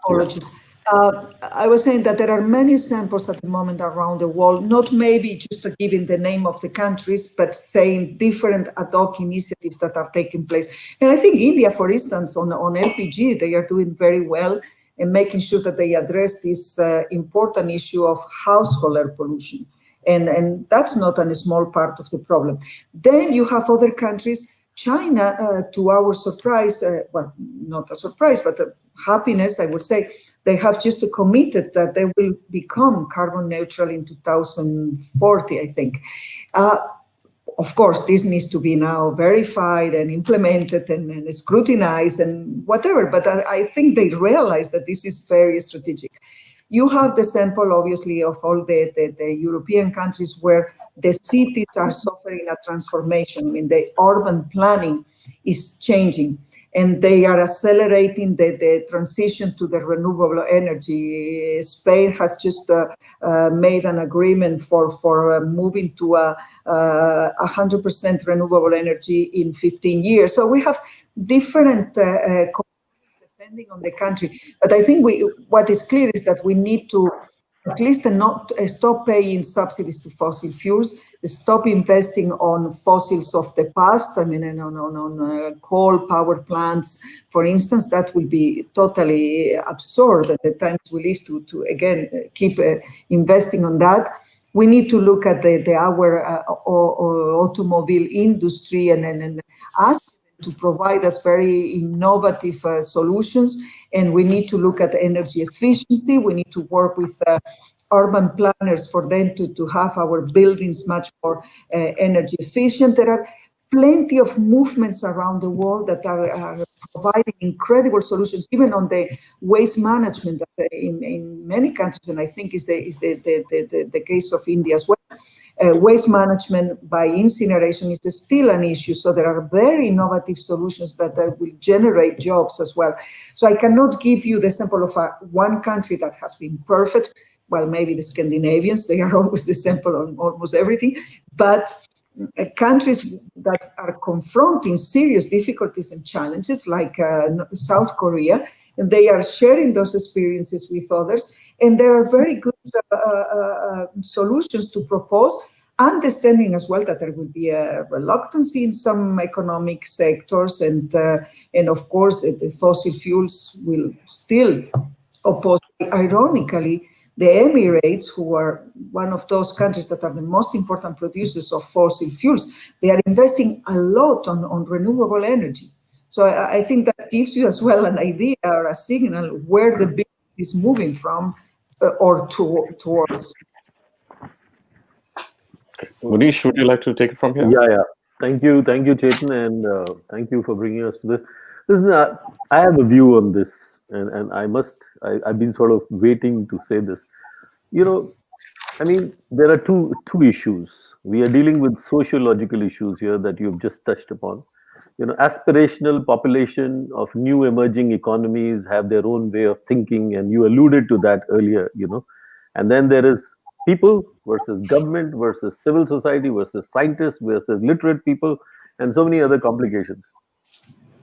Apologies. I was saying that there are many samples at the moment around the world, not maybe just giving the name of the countries, but saying different ad hoc initiatives that are taking place. And I think India, for instance, on LPG, they are doing very well in making sure that they address this important issue of household air pollution. And that's not a small part of the problem. Then you have other countries. China, to our surprise, well, not a surprise, but a happiness, I would say, they have just committed that they will become carbon neutral in 2040, I think. Of course, this needs to be now verified and implemented and scrutinized and whatever, but I think they realize that this is very strategic. You have the sample, obviously, of all the European countries where the cities are suffering a transformation. I mean, the urban planning is changing, and they are accelerating the transition to the renewable energy. Spain has just made an agreement for moving to 100% renewable energy in 15 years. So we have different depending on the country. But I think what is clear is that we need to at least not stop paying subsidies to fossil fuels, stop investing on fossils of the past, I mean, on coal power plants, for instance. That will be totally absurd at the times we live to again, keep investing on that. We need to look at our automobile industry and ask to provide us very innovative solutions. And we need to look at energy efficiency. We need to work with urban planners for them to have our buildings much more energy efficient. There are plenty of movements around the world that are providing incredible solutions, even on the waste management that in many countries, and I think is the case of India as well. Waste management by incineration is still an issue, so there are very innovative solutions that will generate jobs as well. So I cannot give you the sample of one country that has been perfect. Well, maybe the Scandinavians, they are always the sample on almost everything, but countries that are confronting serious difficulties and challenges like South Korea, and they are sharing those experiences with others, and there are very good solutions to propose, understanding as well that there will be a reluctance in some economic sectors, and of course the fossil fuels will still oppose. Ironically, the Emirates, who are one of those countries that are the most important producers of fossil fuels, they are investing a lot on renewable energy. So I think that gives you as well an idea or a signal where the business is moving from or towards. Munish, would you like to take it from here? Yeah. Thank you, Chetan, and thank you for bringing us to this. Listen, I have a view on this, and I've been sort of waiting to say this. I mean, there are two issues. We are dealing with sociological issues here that you've just touched upon. Aspirational population of new emerging economies have their own way of thinking, and you alluded to that earlier, And then there is people versus government versus civil society versus scientists versus literate people, and so many other complications.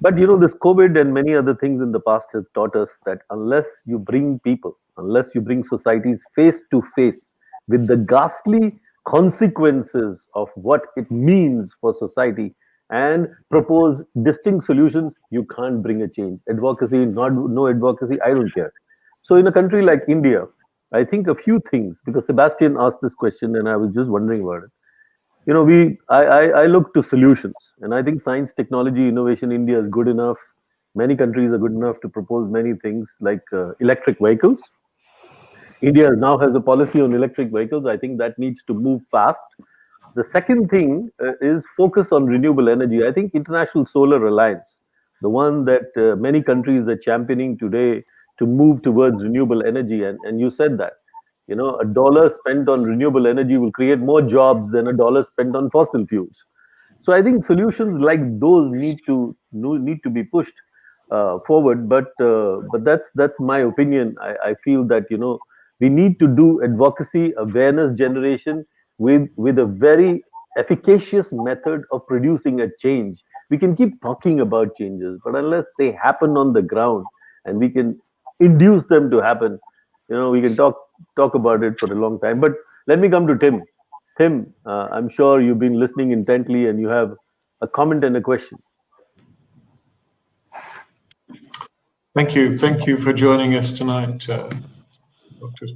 But this COVID and many other things in the past have taught us that unless you bring people, unless you bring societies face to face with the ghastly consequences of what it means for society and propose distinct solutions, you can't bring a change. Advocacy, no advocacy, I don't care. So in a country like India, I think a few things, because Sebastian asked this question and I was just wondering about it. I look to solutions, and I think science, technology, innovation, India is good enough. Many countries are good enough to propose many things like electric vehicles. India now has a policy on electric vehicles. I think that needs to move fast. The second thing is focus on renewable energy. I think International Solar Alliance, the one that many countries are championing today to move towards renewable energy, and you said that. $1 spent on renewable energy will create more jobs than $1 spent on fossil fuels. So I think solutions like those need to be pushed forward. But that's my opinion. I feel that we need to do advocacy, awareness generation with a very efficacious method of producing a change. We can keep talking about changes, but unless they happen on the ground and we can induce them to happen, we can talk about it for a long time. But let me come to Tim. Tim, I'm sure you've been listening intently and you have a comment and a question. Thank you for joining us tonight, doctors.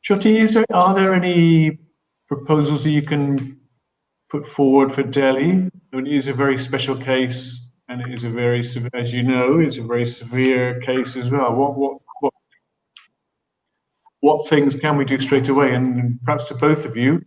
Jyoti, are there any proposals that you can put forward for Delhi? It is a very special case, and it is a very, as you know, it's a very severe case as well. What things can we do straight away? And perhaps to both of you,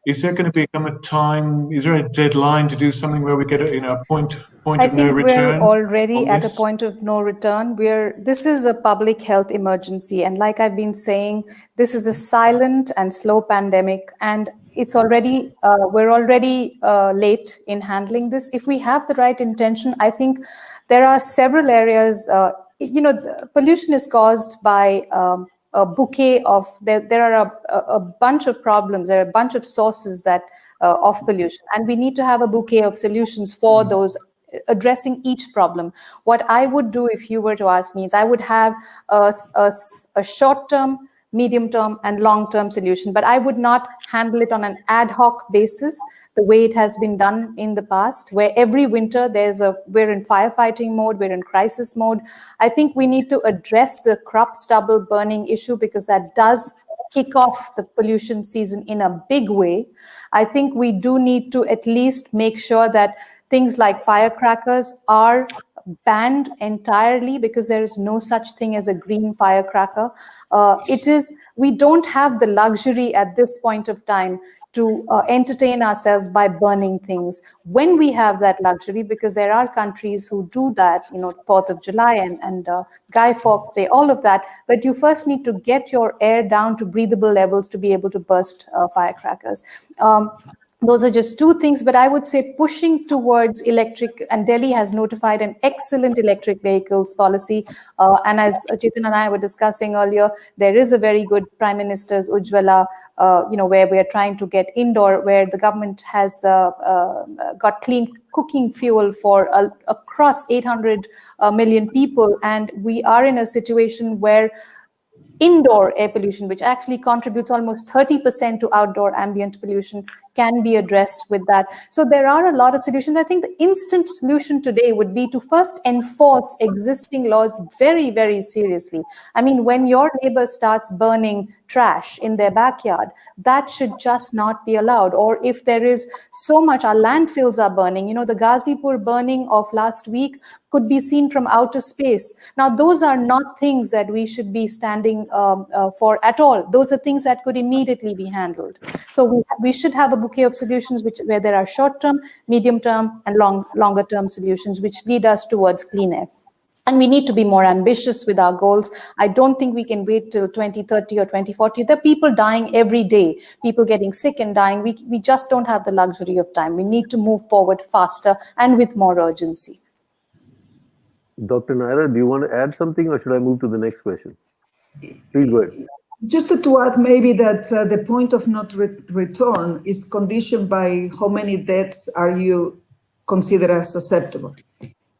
is there going to become a time? Is there a deadline to do something where we get a point of no return? I think we're already at a point of no return. This is a public health emergency, and like I've been saying, this is a silent and slow pandemic, and it's already we're already late in handling this. If we have the right intention, I think there are several areas. Pollution is caused by a bouquet of there are a bunch of problems. There are a bunch of sources that of pollution, and we need to have a bouquet of solutions for those, addressing each problem. What I would do if you were to ask me is I would have a short-term, medium-term, and long-term solution, but I would not handle it on an ad hoc basis the way it has been done in the past, where every winter we're in firefighting mode, we're in crisis mode. I think we need to address the crop stubble burning issue, because that does kick off the pollution season in a big way. I think we do need to at least make sure that things like firecrackers are banned entirely, because there is no such thing as a green firecracker. We don't have the luxury at this point of time to entertain ourselves by burning things when we have that luxury, because there are countries who do that, 4th of July and Guy Fawkes Day, all of that. But you first need to get your air down to breathable levels to be able to burst firecrackers. Those are just two things, but I would say pushing towards electric, and Delhi has notified an excellent electric vehicles policy. And as Chetan and I were discussing earlier, there is a very good Prime Minister's Ujjwala, where we are trying to get indoor, where the government has got clean cooking fuel for across 800 million people. And we are in a situation where indoor air pollution, which actually contributes almost 30% to outdoor ambient pollution, can be addressed with that. So there are a lot of solutions. I think the instant solution today would be to first enforce existing laws very, very seriously. I mean, when your neighbor starts burning trash in their backyard, that should just not be allowed. Or if there is so much, our landfills are burning. The Ghazipur burning of last week could be seen from outer space. Now, those are not things that we should be standing for at all. Those are things that could immediately be handled. So we should have a bouquet of solutions where there are short-term, medium-term, and longer-term solutions which lead us towards clean air. And we need to be more ambitious with our goals. I don't think we can wait till 2030 or 2040. There are people dying every day, people getting sick and dying. We just don't have the luxury of time. We need to move forward faster and with more urgency. Dr. Neira, do you want to add something, or should I move to the next question? Please go ahead. Just to add maybe that the point of not return is conditioned by how many deaths are you considered as acceptable.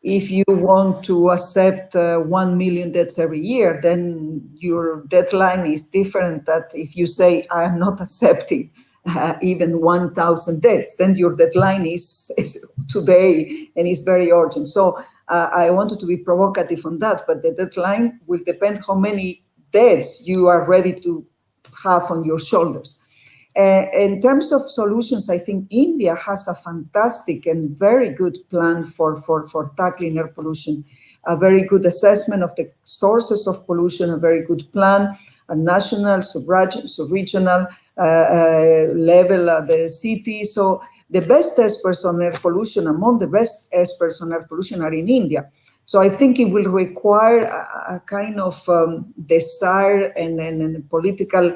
If you want to accept 1 million deaths every year, then your deadline is different. That if you say, I am not accepting even 1,000 deaths, then your deadline is today and is very urgent. So I wanted to be provocative on that, but the deadline will depend how many deaths you are ready to have on your shoulders. In terms of solutions, I think India has a fantastic and very good plan for tackling air pollution, a very good assessment of the sources of pollution, a very good plan, a national, sub-regional level at the city. So the best experts on air pollution, among the best experts on air pollution, are in India. So I think it will require a kind of desire and political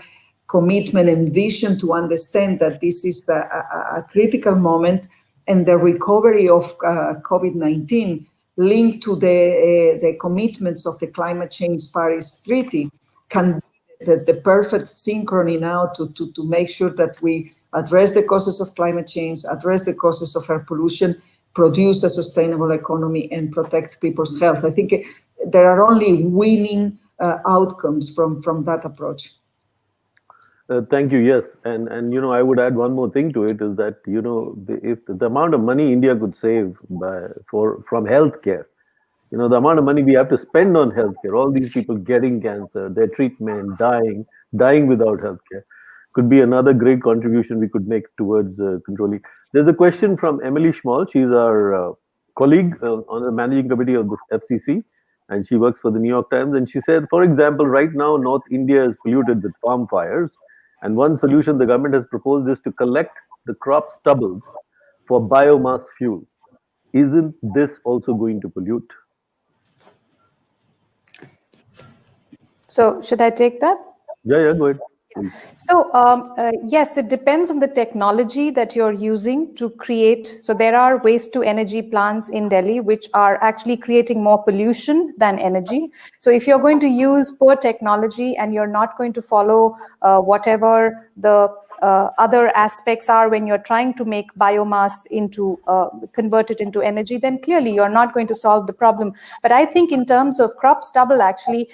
commitment and vision to understand that this is a critical moment, and the recovery of COVID-19 linked to the commitments of the Climate Change Paris Treaty can be the perfect synchrony now to make sure that we address the causes of climate change, address the causes of air pollution, produce a sustainable economy, and protect people's health. I think there are only winning outcomes from that approach. Thank you. Yes, and I would add one more thing to it, is that if the amount of money India could save from healthcare, the amount of money we have to spend on healthcare, all these people getting cancer, their treatment, dying without healthcare, could be another great contribution we could make towards controlling. There's a question from Emily Schmall. She's our colleague on the managing committee of the FCC, and she works for the New York Times. And she said, for example, right now, North India is polluted with farm fires. And one solution the government has proposed is to collect the crop stubbles for biomass fuel. Isn't this also going to pollute? So should I take that? Yeah, go ahead. So yes, it depends on the technology that you're using to create. So there are waste to energy plants in Delhi which are actually creating more pollution than energy. So if you're going to use poor technology and you're not going to follow whatever the other aspects are when you're trying to make biomass into convert it into energy, then clearly you're not going to solve the problem. But I think in terms of crop stubble, actually,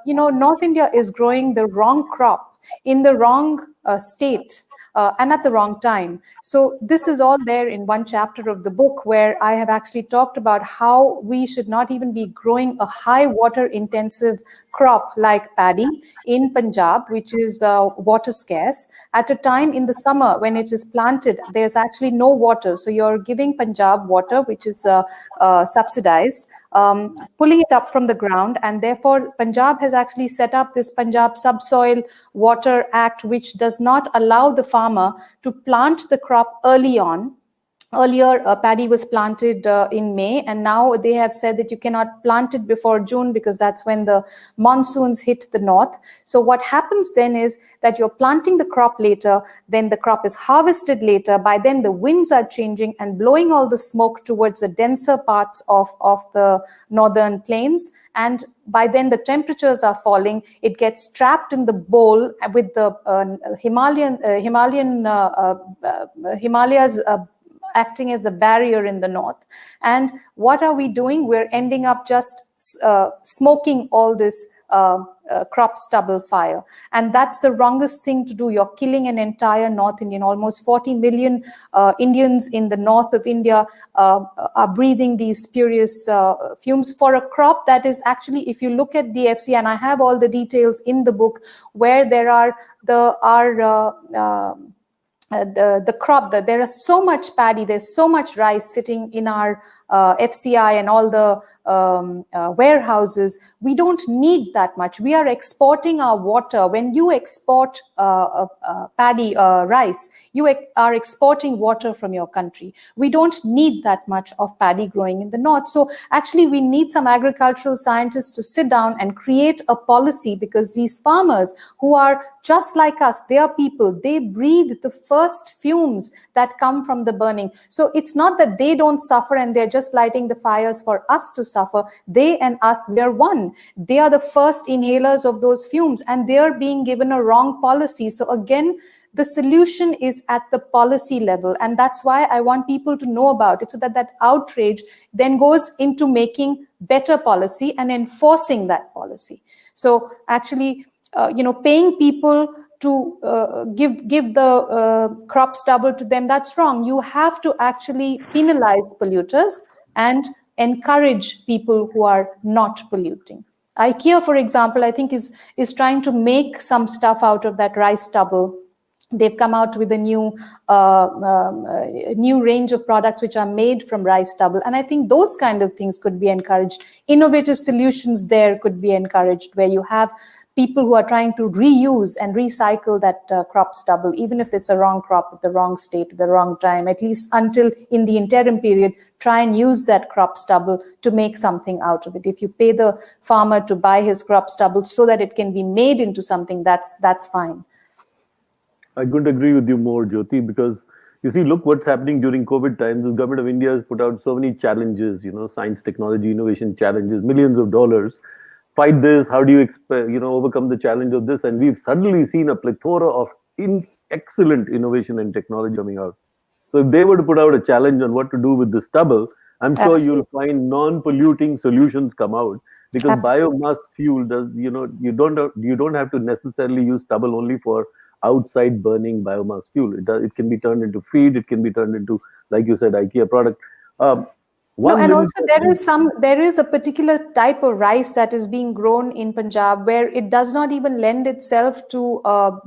North India is growing the wrong crop in the wrong state and at the wrong time. So this is all there in one chapter of the book, where I have actually talked about how we should not even be growing a high water intensive crop like paddy in Punjab, which is water scarce, at a time in the summer when it is planted, there's actually no water. So you're giving Punjab water, which is subsidized, pulling it up from the ground. And therefore, Punjab has actually set up this Punjab Subsoil Water Act, which does not allow the farmer to plant the crop early on. Earlier, paddy was planted in May, and now they have said that you cannot plant it before June because that's when the monsoons hit the north. So what happens then is that you're planting the crop later, then the crop is harvested later. By then, the winds are changing and blowing all the smoke towards the denser parts of the northern plains. And by then, the temperatures are falling. It gets trapped in the bowl with the Himalayas acting as a barrier in the north. And what are we doing? We're ending up just smoking all this crop stubble fire. And that's the wrongest thing to do. You're killing an entire North Indian. Almost 40 million Indians in the north of India are breathing these spurious fumes for a crop that is actually, if you look at the FC, and I have all the details in the book, where there are the crop, that there is so much paddy, there's so much rice sitting in our FCI and all the warehouses. We don't need that much. We are exporting our water. When you export paddy, rice, you are exporting water from your country. We don't need that much of paddy growing in the north. So actually, we need some agricultural scientists to sit down and create a policy, because these farmers who are just like us, they are people, they breathe the first fumes that come from the burning. So it's not that they don't suffer and they're just lighting the fires for us to suffer. They and us, we are one. They are the first inhalers of those fumes, and they are being given a wrong policy. So again, the solution is at the policy level. And that's why I want people to know about it, so that that outrage then goes into making better policy and enforcing that policy. So actually, paying people to give the crop stubble to them, that's wrong. You have to actually penalize polluters and encourage people who are not polluting. IKEA, for example, I think is trying to make some stuff out of that rice stubble. They've come out with a new range of products which are made from rice stubble. And I think those kind of things could be encouraged. Innovative solutions there could be encouraged, where you have people who are trying to reuse and recycle that crop stubble, even if it's a wrong crop at the wrong state at the wrong time, at least until in the interim period, try and use that crop stubble to make something out of it. If you pay the farmer to buy his crop stubble so that it can be made into something, that's fine. I couldn't agree with you more, Jyoti, because you see, look what's happening during COVID times. The government of India has put out so many challenges, science, technology, innovation challenges, millions of dollars. Fight this. How do you overcome the challenge of this? And we've suddenly seen a plethora of excellent innovation and technology coming out. So if they were to put out a challenge on what to do with the stubble, I'm sure you'll find non-polluting solutions come out, because biomass fuel does, you don't have to necessarily use stubble only for outside burning biomass fuel. It can be turned into feed. It can be turned into, like you said, IKEA product. And also there is a particular type of rice that is being grown in Punjab where it does not even lend itself to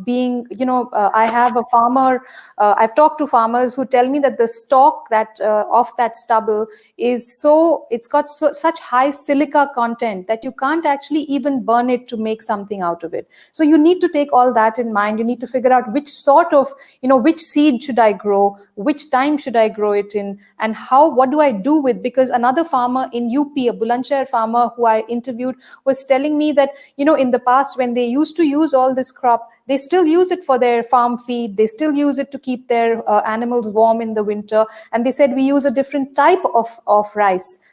being, I have a farmer, I've talked to farmers who tell me that the stalk of that stubble is it's got such high silica content that you can't actually even burn it to make something out of it. So you need to take all that in mind. You need to figure out which sort of, which seed should I grow, which time should I grow it in, and what do I do with. Because another farmer in UP, a Bulandshahr farmer who I interviewed, was telling me that, in the past when they used to use all this crop, they still use it for their farm feed. They still use it to keep their animals warm in the winter. And they said, we use a different type of rice.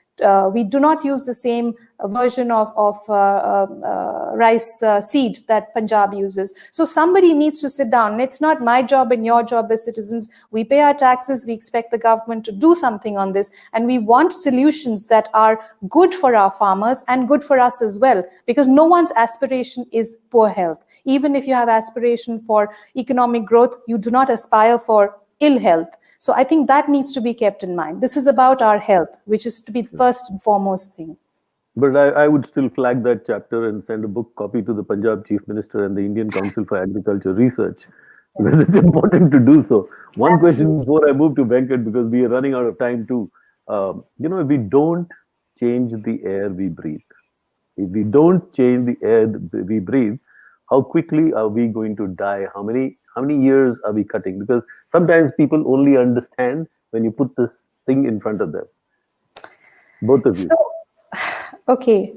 We do not use the same version of rice seed that Punjab uses. So somebody needs to sit down. It's not my job and your job as citizens. We pay our taxes. We expect the government to do something on this. And we want solutions that are good for our farmers and good for us as well, because no one's aspiration is poor health. Even if you have aspiration for economic growth, you do not aspire for ill health. So I think that needs to be kept in mind. This is about our health, which is to be the first and foremost thing. But I would still flag that chapter and send a book copy to the Punjab Chief Minister and the Indian Council for Agriculture Research, because it's important to do so. One question before I move to Venkat, because we are running out of time too. If we don't change the air we breathe. If we don't change the air we breathe, how quickly are we going to die? How many years are we cutting? Because sometimes people only understand when you put this thing in front of them. Both of you. So, okay,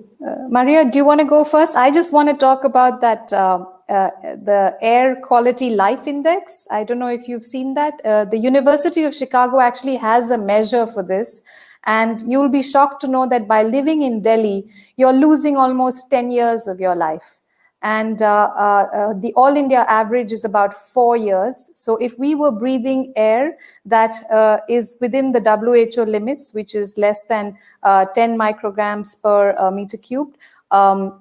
Maria, do you want to go first? I just want to talk about that the Air Quality Life Index. I don't know if you've seen that. The University of Chicago actually has a measure for this. And you'll be shocked to know that by living in Delhi, you're losing almost 10 years of your life. And the all India average is about 4 years. So if we were breathing air that is within the WHO limits, which is less than 10 micrograms per meter cubed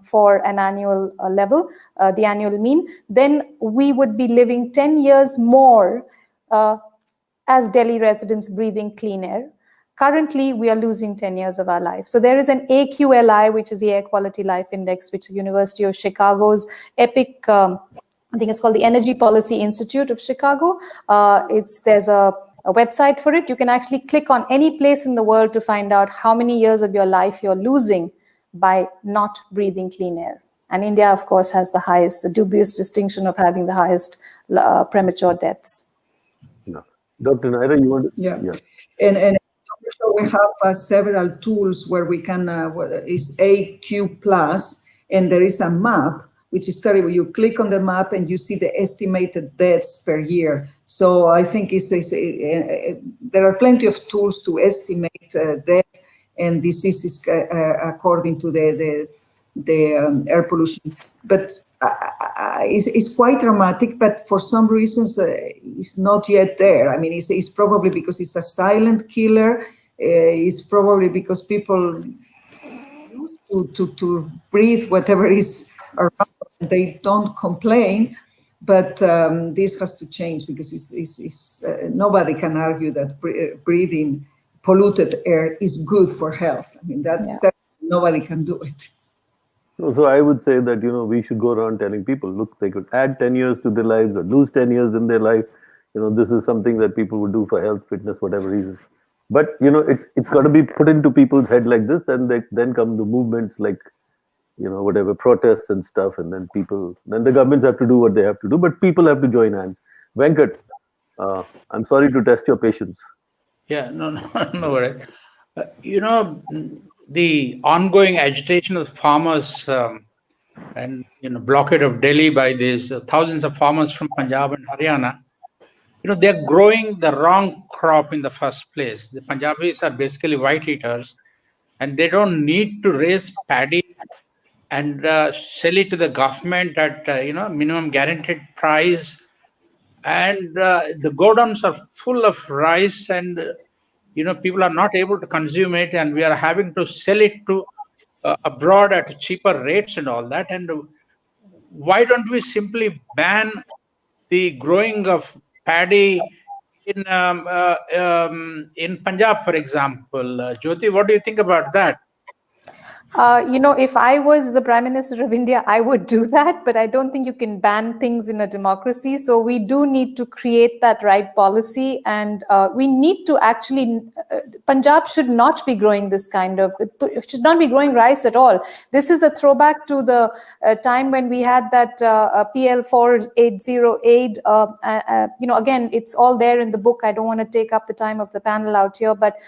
for an annual level, the annual mean, then we would be living 10 years more as Delhi residents breathing clean air. Currently, we are losing 10 years of our life. So there is an AQLI, which is the Air Quality Life Index, which is University of Chicago's EPIC, I think it's called the Energy Policy Institute of Chicago. There's a website for it. You can actually click on any place in the world to find out how many years of your life you're losing by not breathing clean air. And India, of course, has the highest, the dubious distinction of having the highest premature deaths. No. Dr. Neira, you want to? Yeah. And so we have several tools where we can, is AQ Plus, and there is a map, which is terrible. You click on the map and you see the estimated deaths per year. So I think there are plenty of tools to estimate death and diseases according to the air pollution. But it's quite dramatic, but for some reasons it's not yet there. I mean, it's probably because it's a silent killer. It's probably because people used to breathe whatever is around. They don't complain, but this has to change because it's nobody can argue that breathing polluted air is good for health. I mean, that's nobody can do it. So I would say that, we should go around telling people, look, they could add 10 years to their lives or lose 10 years in their life. This is something that people would do for health, fitness, whatever reason. But, it's got to be put into people's head like this, and then come the movements like, whatever, protests and stuff, and then the governments have to do what they have to do, but people have to join hands. Venkat, I'm sorry to test your patience. Yeah, no worries. The ongoing agitation of farmers and blockade of Delhi by these thousands of farmers from Punjab and Haryana, they're growing the wrong crop in the first place. The Punjabis are basically white eaters, and they don't need to raise paddy and sell it to the government at minimum guaranteed price. And the godowns are full of rice, and people are not able to consume it, and we are having to sell it to abroad at cheaper rates and all that. And why don't we simply ban the growing of paddy in Punjab, for example? Jyoti, what do you think about that? If I was the Prime Minister of India, I would do that, but I don't think you can ban things in a democracy. So we do need to create that right policy, and we need to actually, Punjab should not be growing this kind of, it should not be growing rice at all. This is a throwback to the time when we had that PL 4808. Again, it's all there in the book. I don't want to take up the time of the panel out here, but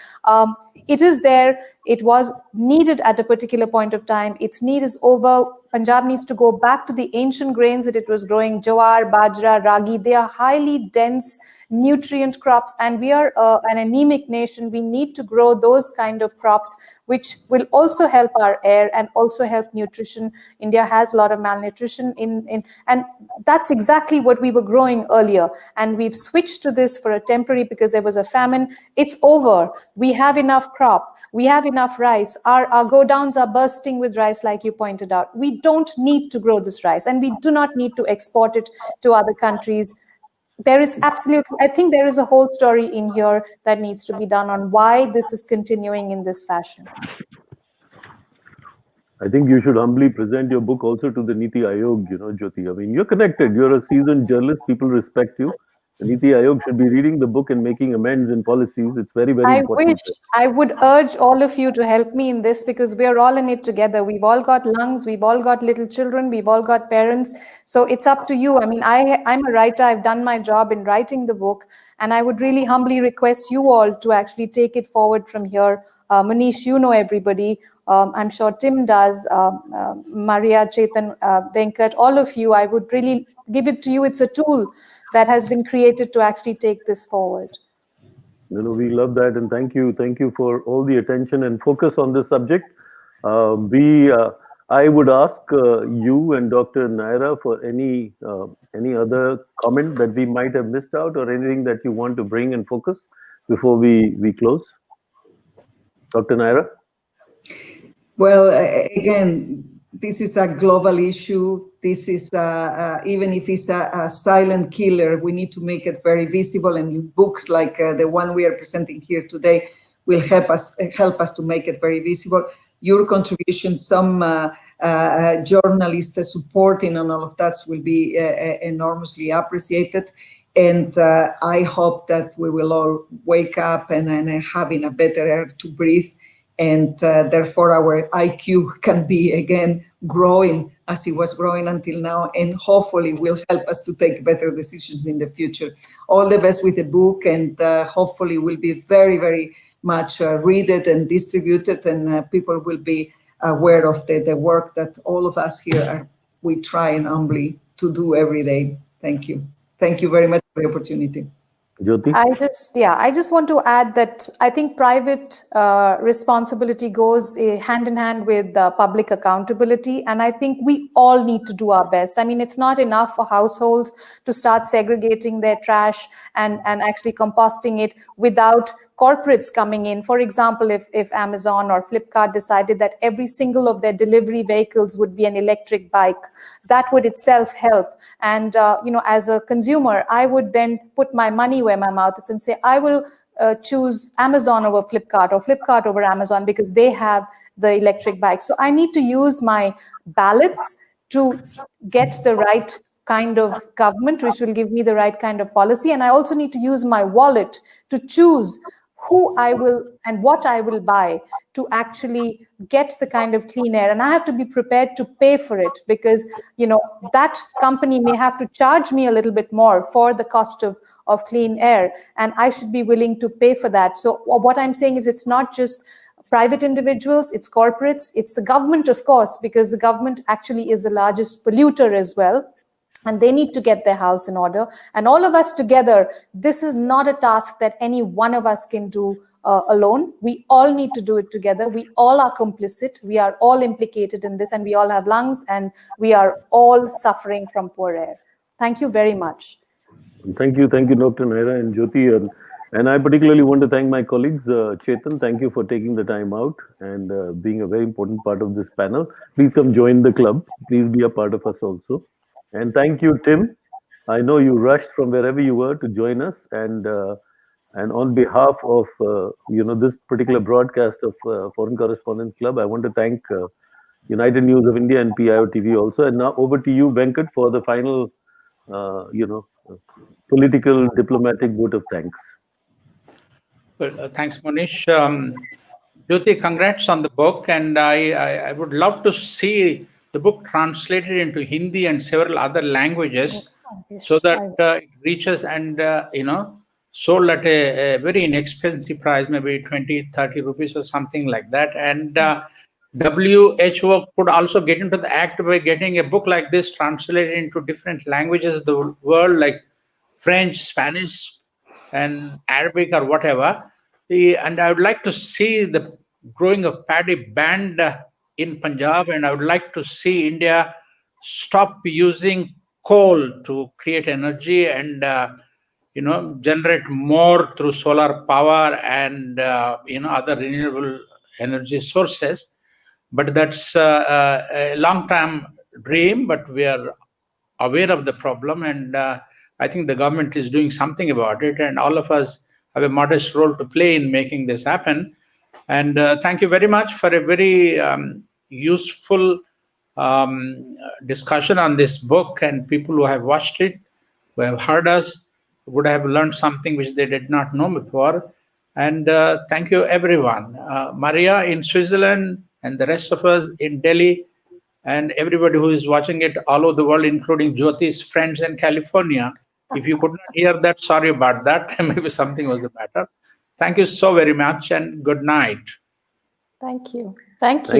it is there. It was needed at a particular point of time. Its need is over. Punjab needs to go back to the ancient grains that it was growing, jawar, bajra, ragi. They are highly dense nutrient crops, and we are an anemic nation. We need to grow those kind of crops, which will also help our air and also help nutrition. India has a lot of malnutrition and that's exactly what we were growing earlier. And we've switched to this for a temporary because there was a famine. It's over. We have enough crop. We have enough rice. Our godowns are bursting with rice, like you pointed out. We don't need to grow this rice, and we do not need to export it to other countries. There is absolutely, I think there is a whole story in here that needs to be done on why this is continuing in this fashion. I think you should humbly present your book also to the Niti Aayog, Jyoti. I mean, you're connected. You're a seasoned journalist. People respect you. Niti Aayog should be reading the book and making amends in policies. It's very, very I important. wish, I would urge all of you to help me in this, because we're all in it together. We've all got lungs, we've all got little children, we've all got parents. So it's up to you. I mean, I'm a writer, I've done my job in writing the book, and I would really humbly request you all to actually take it forward from here. Munish, you know everybody. I'm sure Tim does, Maria, Chetan, Venkat, all of you. I would really give it to you. It's a tool that has been created to actually take this forward. We love that, and thank you for all the attention and focus on this subject. I would ask you and Dr. Neira for any other comment that we might have missed out, or anything that you want to bring and focus before we close. Dr. Neira? Well, again, this is a global issue. This is, even if it's a silent killer, we need to make it very visible, and books like the one we are presenting here today will help us to make it very visible. Your contribution, some journalists supporting on all of that will be enormously appreciated. And I hope that we will all wake up and having a better air to breathe, and therefore our IQ can be again growing as it was growing until now, and hopefully will help us to take better decisions in the future. All the best with the book, and hopefully will be very, very much read it and distributed, and people will be aware of the work that all of us here we try and humbly to do every day. Thank you. Thank you very much for the opportunity. Jyoti? I just want to add that I think private responsibility goes hand in hand with public accountability. And I think we all need to do our best. I mean, it's not enough for households to start segregating their trash and actually composting it without corporates coming in. For example, if Amazon or Flipkart decided that every single of their delivery vehicles would be an electric bike, that would itself help. And as a consumer, I would then put my money where my mouth is and say, I will choose Amazon over Flipkart, or Flipkart over Amazon, because they have the electric bike. So I need to use my ballots to get the right kind of government, which will give me the right kind of policy. And I also need to use my wallet to choose who I will and what I will buy to actually get the kind of clean air. And I have to be prepared to pay for it, because that company may have to charge me a little bit more for the cost of clean air, and I should be willing to pay for that. So what I'm saying is, it's not just private individuals, it's corporates, it's the government, of course, because the government actually is the largest polluter as well. And they need to get their house in order. And all of us together, this is not a task that any one of us can do alone. We all need to do it together. We all are complicit. We are all implicated in this, and we all have lungs, and we are all suffering from poor air. Thank you very much. Thank you, Dr. Neira and Jyoti. And I particularly want to thank my colleagues. Chetan, thank you for taking the time out and being a very important part of this panel. Please come join the club. Please be a part of us also. And thank you, Tim. I know you rushed from wherever you were to join us, and on behalf of this particular broadcast of Foreign Correspondents Club, I want to thank United News of India and PIO TV also. And now over to you, Venkat, for the final political diplomatic vote of thanks. Well, thanks, Munish. Jyoti, congrats on the book, and I would love to see the book translated into Hindi and several other languages, so that it reaches and sold at a very inexpensive price, maybe 20-30 rupees or something like that. And WHO could also get into the act by getting a book like this translated into different languages of the world, like French, Spanish, and Arabic, or whatever. And I would like to see the growing of paddy banned in Punjab, and I would like to see India stop using coal to create energy and generate more through solar power and other renewable energy sources. But that's a long-term dream, but we are aware of the problem, and I think the government is doing something about it, and all of us have a modest role to play in making this happen. And thank you very much for a very useful discussion on this book, and people who have watched it, who have heard us. would have learned something which they did not know before. And thank you, everyone. Maria in Switzerland and the rest of us in Delhi, and everybody who is watching it all over the world, including Jyoti's friends in California. If you could not hear that, sorry about that. Maybe something was the matter. Thank you so very much and good night. Thank you. Thank you.